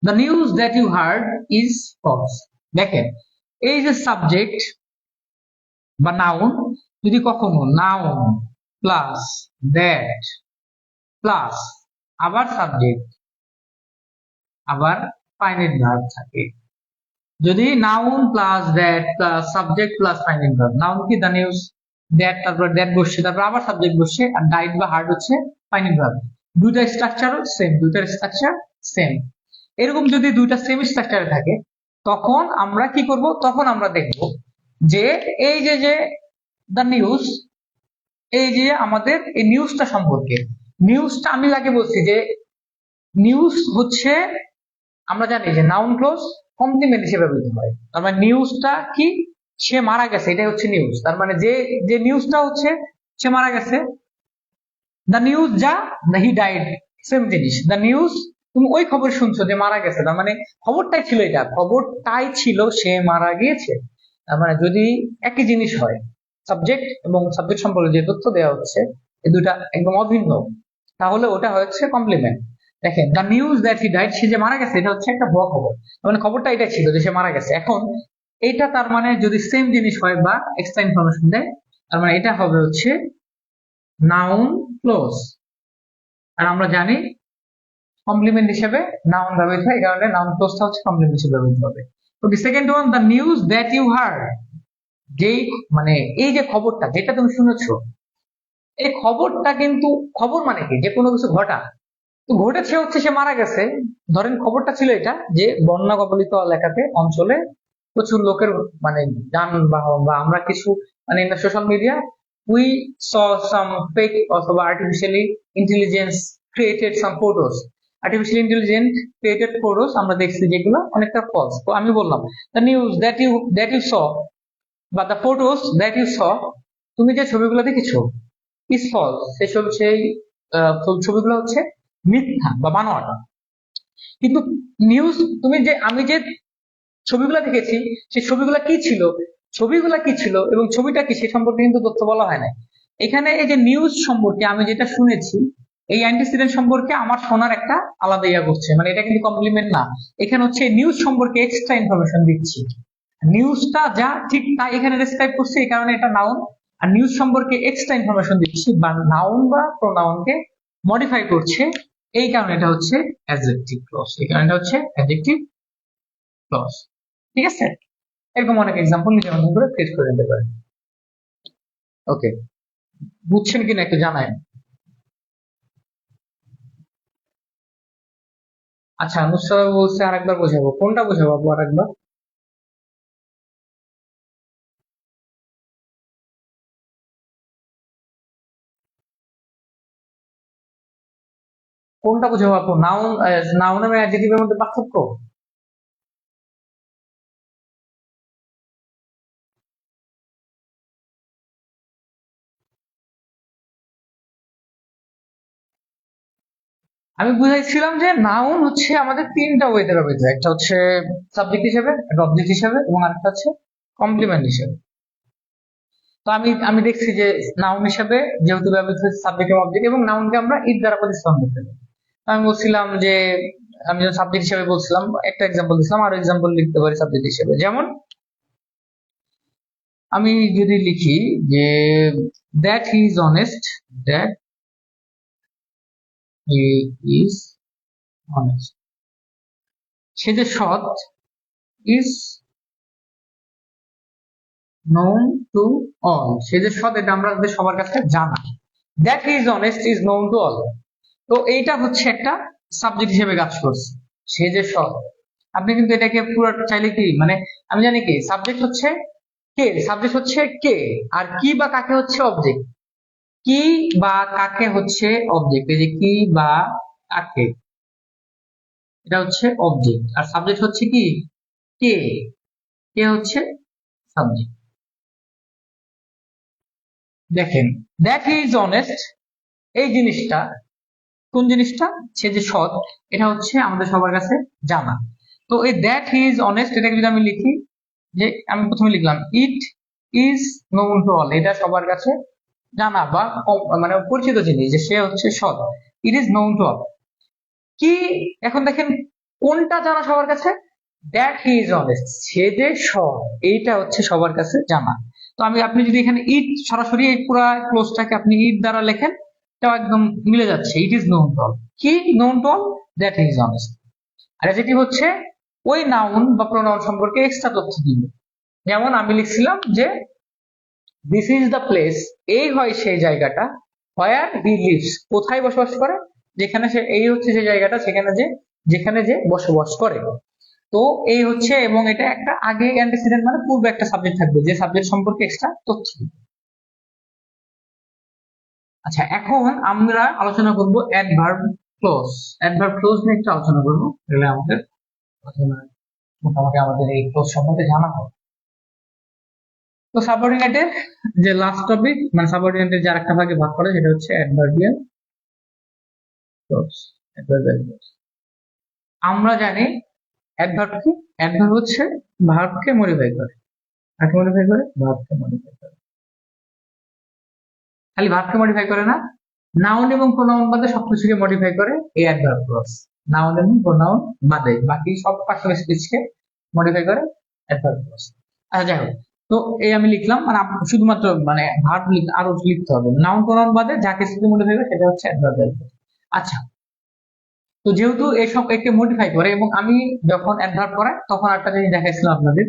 The news that you heard is false. দেখেন, এই যে সাবজেক্ট বা নাউন, যদি কখনো নাউন প্লাস দ্যাট প্লাস আবার সাবজেক্ট আবার ফাইনাইট ভার্ব থাকে, যদি noun plus that plus subject plus finite verb, noun কি দ্য নিউজ, দ্যাট তারপর দ্যাট বসছে, তারপর আবার সাবজেক্ট বসছে, আর ডাইট বা হার্ড হচ্ছে ফাইনাইট ভার্ব, দুইটা স্ট্রাকচার সেম, দুইটার স্ট্রাকচার সেম। এরকম যদি দুইটা সেম স্ট্রাকচারে থাকে, তখন আমরা কি করব? তখন আমরা দেখব যে এই যে যে দ্য নিউজ, এই যে আমাদের এই নিউজটা সম্পর্কে, নিউজটা আমি আগে বলছি যে নিউজ হচ্ছে, আমরা জানি যে নাউন ক্লোজ কমপ্লিমেন্ট হিসেবে ব্যবহৃত হয়। তার মানে নিউজটা কি, সে মারা গেছে, এটাই হচ্ছে নিউজ। তার মানে যে যে নিউজটা হচ্ছে সে মারা গেছে, দ্য নিউজ যা হি ডাইড সেম জিনিস, দ্য নিউজ তুমি ওই খবর শুনছো যে মারা গেছে, তার মানে খবরটাই ছিল, এটা খবরটাই ছিল সে মারা গিয়েছে। তার মানে যদি একই জিনিস হয়, সাবজেক্ট এবং সাবজেক্ট সম্পর্কে যে তথ্য দেওয়া হচ্ছে এই দুটা একদম অভিন্ন, তাহলে ওটা হচ্ছে কমপ্লিমেন্ট। দেখেন, the news that he died, সে যে মারা গেছে, এটা হচ্ছে একটা ভুয়া খবর, মানে খবরটা এটা ছিল যে সে মারা গেছে। এখন এটা তার মানে যদি সেম জিনিস হয় বা এক্সট্রা ইনফরমেশন দেয়, তার মানে এটা হবে হচ্ছে নাউন ক্লোজ। আর আমরা জানি কমপ্লিমেন্ট হিসেবে নাউন ব্যবহৃত হয়, এই কারণে নাউন ক্লোজটা হচ্ছে কমপ্লিমেন্ট হিসেবে ব্যবহৃত হবে। Okay, second one, the news that you heard, যেই মানে এই যে খবরটা যেটা তুমি শুনেছো, এই খবরটা কিন্তু, খবর মানে কি, যে কোনো কিছু ঘটা, তো ঘটেছে হচ্ছে সে মারা গেছে। ধরেন খবরটা ছিল এটা যে বন্যা কবলিত এলাকাতে অঞ্চলে প্রচুর লোকের মানে যানবাহন, বা আমরা কিছু মানে in social media we saw some fake অথবা artificially intelligence created some photos, artificial intelligent created photos আমরা দেখছি যেগুলো অনেকটা ফলস। তো আমি বললাম the news that you saw বা the photos that you saw, তুমি যে ছবিগুলো দেখেছো ইজ ফলস, সেই ছবিগুলো হচ্ছে মিথ্যা বা বানোয়াট। কিন্তু নিউজ, তুমি যে আমি যে ছবিগুলো দেখেছি সেই ছবিগুলো কি ছিল, ছবিগুলো কি ছিল এবং ছবিটা কি সে সম্পর্কে কিন্তু তথ্য বলা হয় না। এখানে এই যে নিউজ সম্পর্কে আমি যেটা শুনেছি, এই অ্যান্টিসিডেন্ট সম্পর্কে আমার শোনার একটা আলাদা ইয়া করছে, মানে এটা কিন্তু কমপ্লিমেন্ট না। এখানে হচ্ছে নিউজ সম্পর্কে এক্সট্রা ইনফরমেশন দিচ্ছি, নিউজটা যা ঠিক তা এখানে ডেসক্রাইব করছে, এই কারণে এটা নাউন। আর নিউজ সম্পর্কে এক্সট্রা ইনফরমেশন দিচ্ছি বা নাউন বা প্রোনাউনকে মডিফাই করছে, এই কারণে এটা হচ্ছে অ্যাডজেক্টিভ ক্লজ, এই কারণে এটা হচ্ছে অ্যাডজেক্টিভ ক্লজ। ঠিক আছে, এরকম অনেক এক্সাম্পল নিজের মতন করে ক্রিয়েট করে নিতে পারেন। ওকে, বুঝছেন কিনা একটু জানায়। আচ্ছা, নুসরাত বলছে আরেকবার বোঝাবো, কোনটা বোঝাবো আপু আরেকবার? কোনটা বুঝাবো আপু? নাউন, নাউন এবং অ্যাডজেক্টিভের মধ্যে পার্থক্য? আমি বুঝাইছিলাম যে নাউন হচ্ছে আমাদের তিনটা ওয়েতে ব্যবহৃত, একটা হচ্ছে সাবজেক্ট হিসেবে, একটা অবজেক্ট হিসেবে, এবং আরেকটা হচ্ছে কমপ্লিমেন্ট হিসেবে। তো আমি আমি দেখছি যে নাউন হিসেবে যেহেতু ব্যবহৃত হচ্ছে সাবজেক্ট এবং অবজেক্ট, এবং নাউনকে আমরা ইট দ্বারা প্রতিস্থাপন করতে পারি। আমি বলছিলাম যে আমি যখন সাবজেক্ট হিসেবে বলছিলাম, একটা এক্সাম্পল দিছিলাম, আরো এক্সাম্পল লিখতে পারি সাবজেক্ট হিসেবে। যেমন আমি যদি লিখি যে that he is honest, that he is honest, সে যে সৎ, ইজ known to all, সে যে সৎ এটা আমরা সবার কাছে জানা। That he is honest is known to all, তো এইটা হচ্ছে একটা সাবজেক্ট হিসেবে কাজ করছে, সে যে সৎ। আপনি কিন্তু এটাকে পুরো চাইলে কি, মানে আমি জানি কি সাবজেক্ট হচ্ছে কে, সাবজেক্ট হচ্ছে কে, আর কি বা কাকে হচ্ছে অবজেক্ট। কি বা কাকে হচ্ছে অবজেক্ট, এই যে কি বা কাকে, এটা হচ্ছে অবজেক্ট, আর সাবজেক্ট হচ্ছে কি কে, কে হচ্ছে সাবজেক্ট। দেখেন দ্যাট হি ইজ অনেস্ট, এই জিনিসটা, কোন জিনিসটা, সে যে সৎ, এটা হচ্ছে আমাদের সবার কাছে জানা। তো এই দ্যাট হি ইজ অনেস্ট এটাকে যদি আমি লিখি, যে আমি প্রথমে লিখলাম ইট ইজ নোন টু অল, এটা সবার কাছে জানা বা মানে পরিচিত জিনিস যে সে হচ্ছে সৎ, ইট ইজ নোন টু অল। কি, এখন দেখেন কোনটা জানা সবার কাছে, দ্যাট হি ইজ অনেস্ট, সে যে সৎ, এইটা হচ্ছে সবার কাছে জানা। তো আমি, আপনি যদি এখানে ইট সরাসরি এই পুরো ক্লোজটাকে আপনি ইট দ্বারা লেখেন, এটাও একদম মিলে যাচ্ছে, it is known to all. কি known to all, that he is honest. আর যেটি হচ্ছে ওই নাউন বা প্রোনাউন সম্পর্কে এক্সট্রা তথ্য দিবে। যেমন আমি লিখছিলাম যে দিস ইজ দ্য প্লেস, এই হয় সেই জায়গাটা, হোয়ার হি লিভস, কোথায় বসবাস করে, যেখানে সে, এই হচ্ছে সেই জায়গাটা সেখানে যে, যেখানে যে বসবাস করে। তো এই হচ্ছে, এবং এটা একটা আগে অ্যান্টিসিডেন্ট মানে পূর্বে একটা সাবজেক্ট থাকবে, যে সাবজেক্ট সম্পর্কে এক্সট্রা তথ্য দিবে। আচ্ছা, এখন আমরা আলোচনা করব অ্যাডভার্ব ক্লোজ। অ্যাডভার্ব ক্লোজ নিয়ে একটু আলোচনা করবো, তাহলে আমাদের আলোচনা মোটামুটি আমাদের এই ক্লোজ সম্বন্ধে জানা হবে। তো সাবঅর্ডিনেটের যে লাস্ট টপিক, মানে সাবঅর্ডিনেটের যে আরেকটা ভাগে ভাগ করে, সেটা হচ্ছে অ্যাডভার্বিয়াল ক্লোজ। অ্যাডভার্বিয়াল ক্লোজ আমরা জানি অ্যাডভার্ব কি, অ্যাডভার্ব হচ্ছে ভার্বকে মডিফাই করে, কাকে মডিফাই করে, ভার্বকে মডিফাই করে। খালি ভার্বকে মডিফাই করে না, নাউন এবং প্রোনাউন বাদে সবকিছুকে মডিফাই করে এই অ্যাডভার্ব ক্লজ। নাউন এবং প্রোনাউন বাদে বাকি সব পার্সোনাল স্পিচকে মডিফাই করে অ্যাডভার্ব ক্লজ। আচ্ছা যাই হোক, তো এই আমি লিখলাম, মানে শুধুমাত্র মানে ভার্ব আরো লিখতে হবে, নাউন প্রোনাউন বাদে যা কিছুকে মডিফাই করে সেটা হচ্ছে অ্যাডভার্বিয়াল ক্লজ। আচ্ছা, তো যেহেতু এসব একে মডিফাই করে, এবং আমি যখন অ্যাডভার্ব করাই তখন একটা জিনিস দেখাইছিলাম আপনাদের,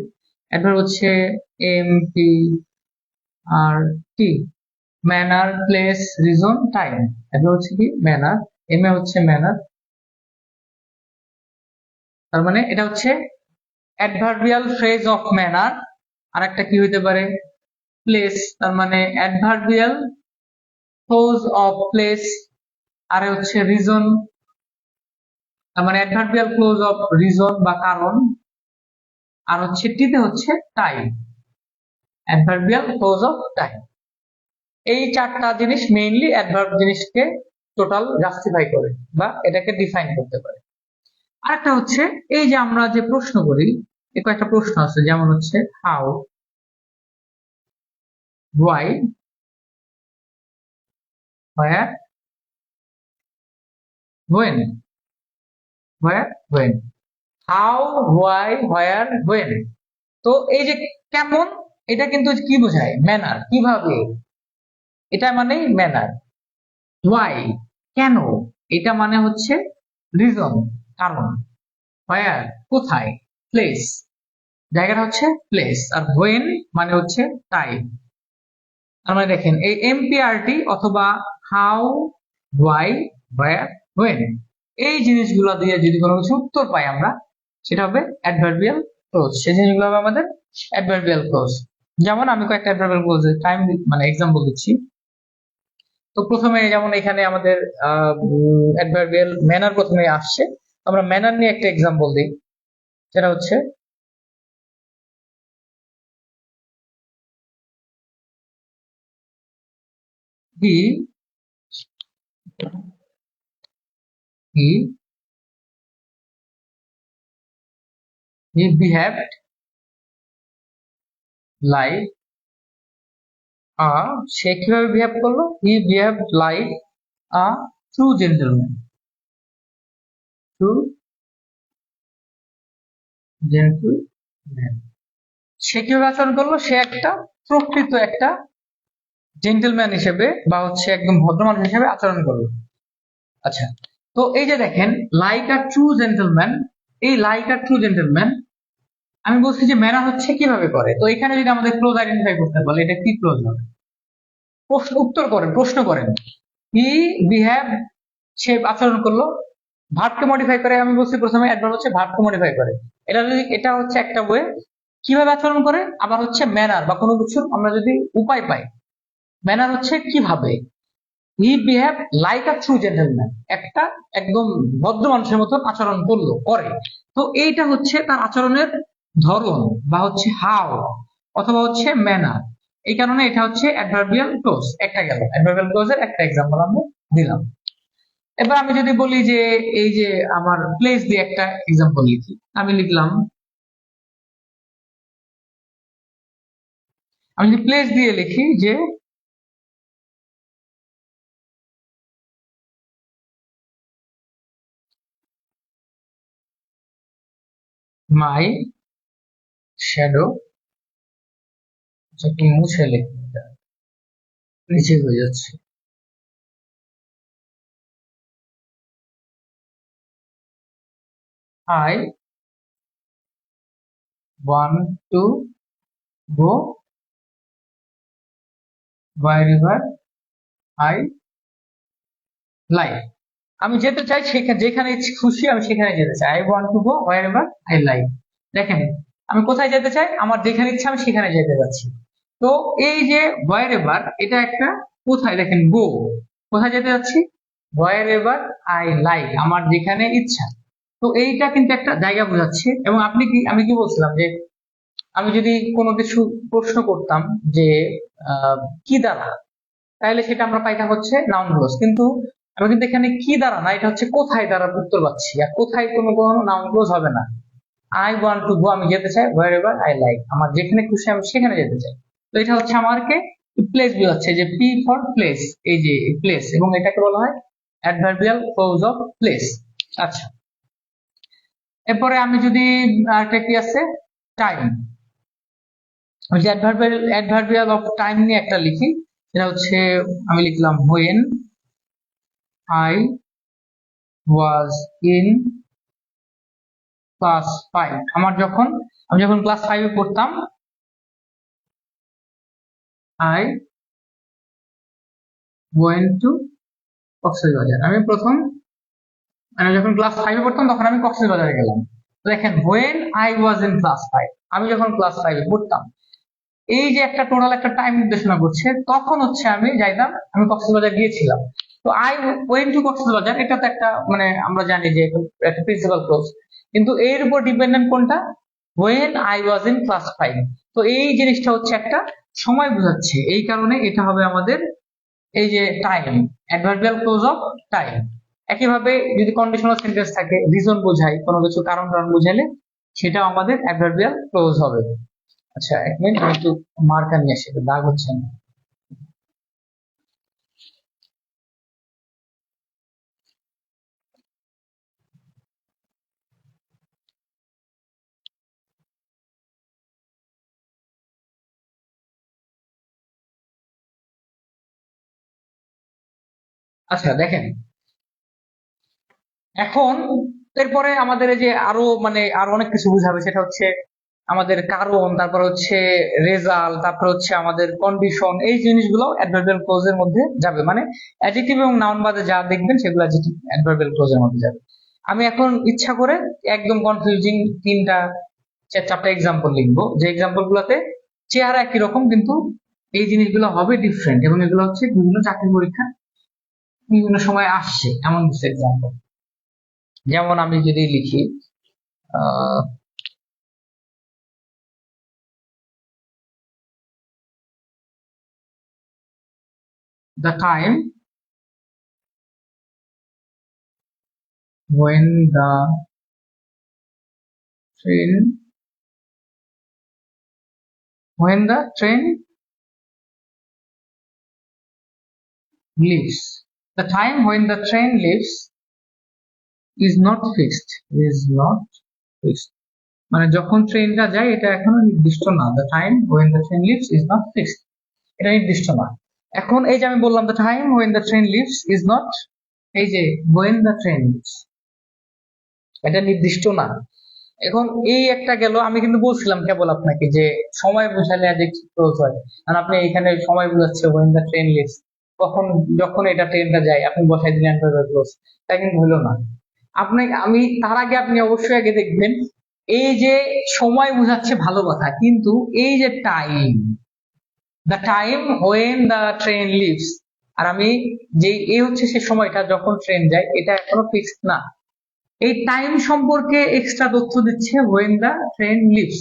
অ্যাডভার্ব হচ্ছে MP আর টি, ম্যানার, প্লেস, রিজন, টাইম। এটা হচ্ছে কি ম্যানার, এম এ হচ্ছে ম্যানার, তার মানে এটা হচ্ছে অ্যাডভার্বিয়াল ফ্রেজ অফ ম্যানার। আর একটা কি হইতে পারে, প্লেস, তার মানে অ্যাডভার্বিয়াল ক্লোজ অফ প্লেস। আর হচ্ছে রিজন, তার মানে অ্যাডভার্বিয়াল ক্লোজ অফ রিজন বা কারণ। আর হচ্ছে টিতে হচ্ছে time, adverbial close of time. এই চারটা জিনিস মেইনলি অ্যাডভার্ব জিনিসকে টোটাল জাস্টিফাই করে বা এটাকে ডিফাইন করতে পারে। আরেকটা হচ্ছে এই যে আমরা যে প্রশ্ন করি, এই কয়েকটা প্রশ্ন আছে, যেমন হচ্ছে how, why, where, when. Where, when, how, why, where, when. তো এই যে কেমন, এটা কিন্তু কি বোঝায়, ম্যানার, কিভাবে, এটা মানে ম্যানার। হোয়াই, কেন, এটা মানে হচ্ছে রিজন, কারণ। হোয়ার, কোথায়, প্লেস, জায়গাটা হচ্ছে প্লেস। আর হোয়েন মানে হচ্ছে টাইম। তার মানে দেখেন এই এমপিআরটি অথবা হাউ, হোয়াই, হোয়ার, হোয়েন, এই জিনিসগুলো দিয়ে যদি কোনো কিছু উত্তর পাই আমরা, সেটা হবে অ্যাডভার্বিয়াল ক্লোজ। সেই জিনিসগুলো হবে আমাদের অ্যাডভার্বিয়াল ক্লোজ। যেমন আমি কয়েকটা অ্যাডভার্বিয়াল ক্লোজ টাইম মানে এক্সাম্পল দিচ্ছি। তো প্রথমে যেমন এখানে আমাদের অ্যাডভার্বিয়াল ম্যানার প্রথমে আসছে, আমরা ম্যানার নিয়ে একটা এক্সাম্পল দিই, যেটা হচ্ছে হি হি হি বিহেভড লাইক সে কিভাবে বিহেভ করলো, he behaved like a true gentleman, true gentleman. সে কিভাবে আচরণ করলো, সে একটা প্রকৃত একটা জেন্টলম্যান হিসেবে বা হচ্ছে একদম ভদ্র মানুষ হিসেবে আচরণ করলো। আচ্ছা, তো এই যে দেখেন লাইক আ ট্রু জেন্টলম্যান, এই লাইক আ ট্রু জেন্টলম্যান আমি বলছি যে ম্যানার হচ্ছে কিভাবে করে। তো এখানে যদি আমাদের ক্লোজ আইডেন্টিফাই করতে বলে, এটা কি ক্লোজ হবে? প্রশ্ন উত্তর করেন, প্রশ্ন করেন। হি বিহেভ, সে আচরণ করলো, ভার্বকে মডিফাই করে। আমি বলছি প্রথমে অ্যাডভার্ব হচ্ছে ভার্বকে মডিফাই করে। এটা যদি, এটা হচ্ছে একটা ওয়ে কিভাবে আচরণ করে। আবার হচ্ছে ম্যানার বা কোনো কিছু আমরা যদি উপায় পাই, ম্যানার হচ্ছে কিভাবে। He behave like a true gentleman, একটা একদম ভদ্র মানুষের মতন আচরণ করলো, করে। তো এইটা হচ্ছে তার আচরণের ধরন বা হচ্ছে হাউ অথবা হচ্ছে ম্যানার। এই কারণে এটা হচ্ছে অ্যাডভার্বিয়াল ক্লোজ। একটা গেল অ্যাডভার্বিয়াল ক্লোজের একটা এক্সাম্পল আমরা দিলাম। এবার আমি যদি বলি যে এই যে আমার প্লেস দিয়ে একটা এক্সাম্পল লিখি, আমি লিখলাম, আমি যদি প্লেস দিয়ে লিখি যে মাই শ্যাডো, একটু মুছে লিখি, নিচে হয়ে যাচ্ছে, I want to go wherever I like, আমি যেতে চাই সেখানে, যেখানে খুশি আমি সেখানে যেতে চাই। I want to go wherever I like। দেখেন আমি কোথায় যেতে চাই, আমার যেখানে ইচ্ছা আমি সেখানে যেতে যাচ্ছি। তো এই যে wherever, এটা একটা কোথায়, দেখেন গো, কোথায় যেতে যাচ্ছি, wherever I like, আমার যেখানে ইচ্ছা। তো এইটা কিন্তু একটা জায়গা বোঝাচ্ছে। এবং আপনি কি, আমি কি বলছিলাম যে আমি যদি কোনো কিছু প্রশ্ন করতাম যে কি দ্বারা, তাহলে সেটা আমরা পাইতাম হচ্ছে নাউন ক্লোজ। কিন্তু আমি কিন্তু এখানে কি দ্বারা না, এটা হচ্ছে কোথায় দ্বারা উত্তর পাচ্ছি। আর কোথায় কোনো কোনো নাউন ক্লোজ হবে না। আই ওয়ান্ট টু গো, আমি যেতে চাই, হোয়ার এভার আই লাইক, আমার যেখানে খুশি আমি সেখানে যেতে চাই। তো এটা হচ্ছে আমাকে প্লেস বোঝাচ্ছে, যে পি ফর প্লেস, এই যে প্লেস, এবং এটাকে বলা হয় অ্যাডভার্বিয়াল ক্লোজ অফ প্লেস। আচ্ছা, এরপরে আমি যদি আরেকটা কি আছে, টাইম, আমি যে অ্যাডভার্বিয়াল অফ টাইম নিয়ে একটা লিখি, এটা হচ্ছে আমি লিখলাম when I was in class 5, আমি যখন ক্লাস 5 এ পড়তাম, আই ওয়েন্ট টু কক্সবাজার, আমি প্রথম, মানে যখন ক্লাস 5 এ পড়তাম তখন আমি কক্সবাজারে গেলাম। দেখেন when I was in class 5, আমি যখন ক্লাস 5 এ পড়তাম, এই যে একটা টোটাল একটা টাইম নির্দেশনা করছে, তখন হচ্ছে আমি যাইতাম, আমি কক্সবাজার গিয়েছিলাম। তো আই ওয়েন্ট টু কক্সবাজার, এটা তো একটা, মানে আমরা জানি যে একটা প্রিন্সিপাল ক্লোজ, কিন্তু এর উপর ডিপেন্ডেন্ট কোনটা, when I was in class 5। তো এই জিনিসটা হচ্ছে একটা সময় বোঝাচ্ছে, এই কারণে এটা হবে আমাদের এই যে time, adverbial close of time. একইভাবে যদি কন্ডিশনাল সেন্টেন্স থাকে, রিজন বোঝায়, কোনো কিছু কারণ কারণ বোঝালে, সেটাও আমাদের অ্যাডভার্বিয়াল ক্লোজ হবে। আচ্ছা, এক মিনিট, আমি একটু মার্কার নিয়ে আসি, একটু দাগ হচ্ছে না। আচ্ছা দেখেন, এখন এরপরে আমাদের এই যে আরো, মানে আরো অনেক কিছু বুঝাবে, সেটা হচ্ছে আমাদের কারণ, তারপর হচ্ছে রেজাল্ট, তারপর হচ্ছে আমাদের কন্ডিশন, এই জিনিসগুলো অ্যাডভার্বিয়াল ক্লোজ এর মধ্যে যাবে। মানে অ্যাডজেক্টিভ এবং নাউন বাদে যা দেখবেন সেগুলো অ্যাডভার্বিয়াল ক্লোজ এর মধ্যে যাবে। আমি এখন ইচ্ছা করে একদম কনফিউজিং তিনটা চারটা এক্সাম্পল লিখবো, যে এক্সাম্পল গুলোতে চেহারা একই রকম কিন্তু এই জিনিসগুলো হবে ডিফারেন্ট, এবং এগুলো হচ্ছে বিভিন্ন চাকরি পরীক্ষা বিভিন্ন সময় আসছে এমন কিছু এক্সাম্পল। যেমন আমি যদি লিখি the time when the train leaves. The time when the train leaves is not fixed. মানে যখন ট্রেনটা যায় এটা এখনো নির্দিষ্ট না। The time when the train leaves is not fixed. এটা নির্দিষ্ট না। এখন এই যে আমি বললাম the time when the train leaves is not, এই যে when the train leaves এটা নির্দিষ্ট না। এখন এই একটা গেল। আমি কিন্তু বলছিলাম কেবল আপনাকে যে সময় বোঝালে অ্যাডজেক্টিভ ক্লোজ হয়, আর আপনি এখানে সময় বোঝাচ্ছে when the train leaves, কখন যখন এটা ট্রেনটা যায় আপনি বসাই দিলেন ভার্ব ক্লোজ, তা কিন্তু হলো না। আমি তার আগে আপনি অবশ্যই আগে দেখবেন এই যে সময় বোঝাচ্ছে ভালো কথা, কিন্তু এই যে time, the time when the train leaves, আর আমি যে এই হচ্ছে সে সময়টা যখন ট্রেন যায়, এটা এখনো ফিক্সড না। এই টাইম সম্পর্কে এক্সট্রা তথ্য দিচ্ছে when the train leaves।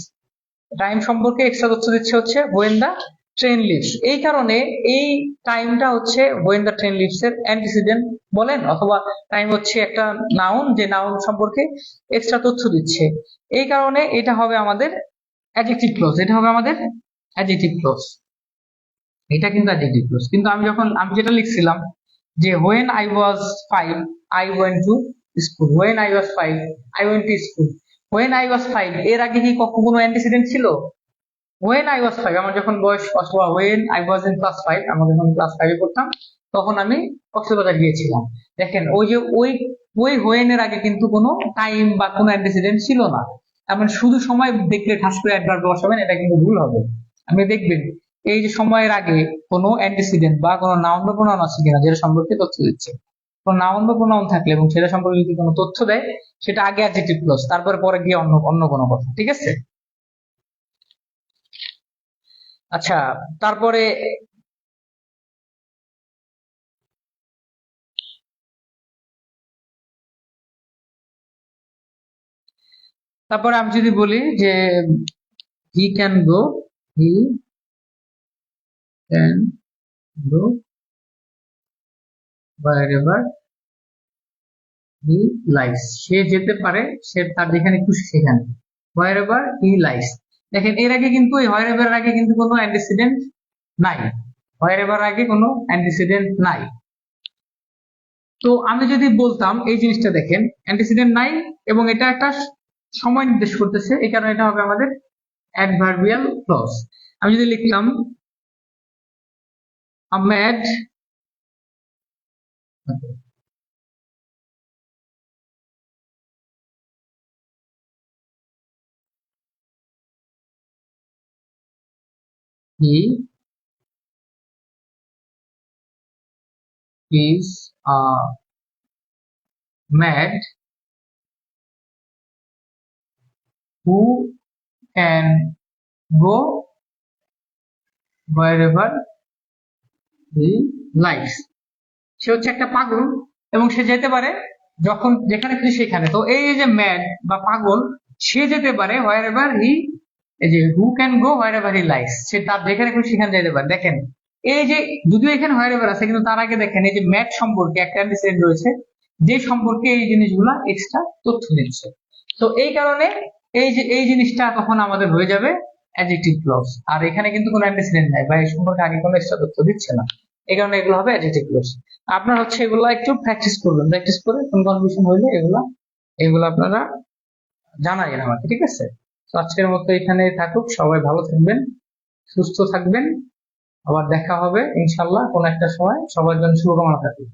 Time সম্পর্কে এক্সট্রা তথ্য দিচ্ছে হচ্ছে when the train leaves। এই কারণে এই টাইমটা হচ্ছে when the train leaves এর অ্যান্টিসিডেন্ট বলেন, অথবা টাইম হচ্ছে একটা নাউন যে নাউন সম্পর্কে এক্সট্রা তথ্য দিচ্ছে। এই কারণে এটা হবে আমাদের অ্যাডজেক্টিভ ক্লোজ। এটা হবে আমাদের অ্যাডজেক্টিভ ক্লোজ। এটা কিন্তু অ্যাডজেক্টিভ ক্লোজ। কিন্তু আমি যেটা লিখছিলাম যে when I was 5 I went to school, when I was 5 I went to school, when I was 5 এর আগে কি কোনো অ্যান্টিসিডেন্ট ছিল? when I was 5 আমার যখন বয়স, অথবা when I was in class 5 আমরা যখন ক্লাস 5 এ পড়তাম তখন আমি কক্সবাজার গিয়েছিলাম। দেখেন ওই যে ওই when এর আগে কিন্তু কোনো টাইম বা কোনো অ্যান্টিসিডেন্ট ছিল না। তার মানে শুধু সময় দেখলে ঠাস করে অ্যাডভার্ব বসাবেন, এটা কিন্তু ভুল হবে। আপনি দেখবেন এই যে সময়ের আগে কোনো অ্যান্টিসিডেন্ট বা কোনো নাউন বা প্রোনাউন আছে কিনা যেটা সম্পর্কে তথ্য দিচ্ছে। কোনো নাউন বা প্রোনাউন থাকলে এবং সেটা সম্পর্কে যদি কোনো তথ্য দেয়, সেটা আগে অ্যাডজেক্টিভ ক্লোজ, তারপরে পরে গিয়ে অন্য কোনো কথা। ঠিক আছে? আচ্ছা, তারপরে আমি যদি বলি যে he can go wherever he likes, সে যেতে পারে সে তার যেখানে খুশি সেখানে, wherever he likes। দেখেন এর আগে কিন্তু এই wherever এর আগে কিন্তু কোনো অ্যান্টিসিডেন্ট নাই, wherever আগে কোনো অ্যান্টিসিডেন্ট নাই। তো আমি যদি বলতাম এই জিনিসটা, দেখেন অ্যান্টিসিডেন্ট নাই এবং এটা একটা সময় নির্দেশ করতেছে, এই কারণে এটা হবে আমাদের অ্যাডভার্বিয়াল ক্লজ। আমি যদি লিখলাম Ahmed he is a man who can go wherever he likes। সে হচ্ছে একটা পাগল এবং সে যেতে পারে যখন যেখানে খুশি সেখানে। তো এই যে ম্যাড বা পাগল, সে যেতে পারে wherever he, এই যে who can go wherever he likes, সে তার যেখানে খুশি সেখানে যেতে পারে। দেখেন এই যে যদিও এখানে wherever আছে, কিন্তু তার আগে দেখেন এই যে ম্যাড সম্পর্কে একটা অ্যান্টিসিডেন্ট রয়েছে যে সম্পর্কে এই জিনিসগুলা এক্সট্রা তথ্য দিচ্ছে। তো এই কারণে এই জিনিসটা তখন আমাদের হয়ে যাবে অ্যাডজেক্টিভ ক্লজ। আর এখানে কিন্তু কোনো অ্যান্টিসিডেন্ট নাই বা এই সম্পর্কে আগে কোনো এক্সট্রা তথ্য দিচ্ছে না, এই কারণে এগুলো হবে অ্যাডজেক্টিভ ক্লজ। আপনার হচ্ছে এগুলো একটু প্র্যাকটিস করবেন, প্র্যাকটিস করে কোন কনফিউশন হইলে এগুলো আপনারা জানাবেন আমাকে। ঠিক আছে? তো আজকের মতো এখানে থাকুক। সবাই ভালো থাকবেন, সুস্থ থাকবেন। আবার দেখা হবে ইনশাল্লাহ কোন একটা সময়। সবার জন্য শুভকামনা থাকবে।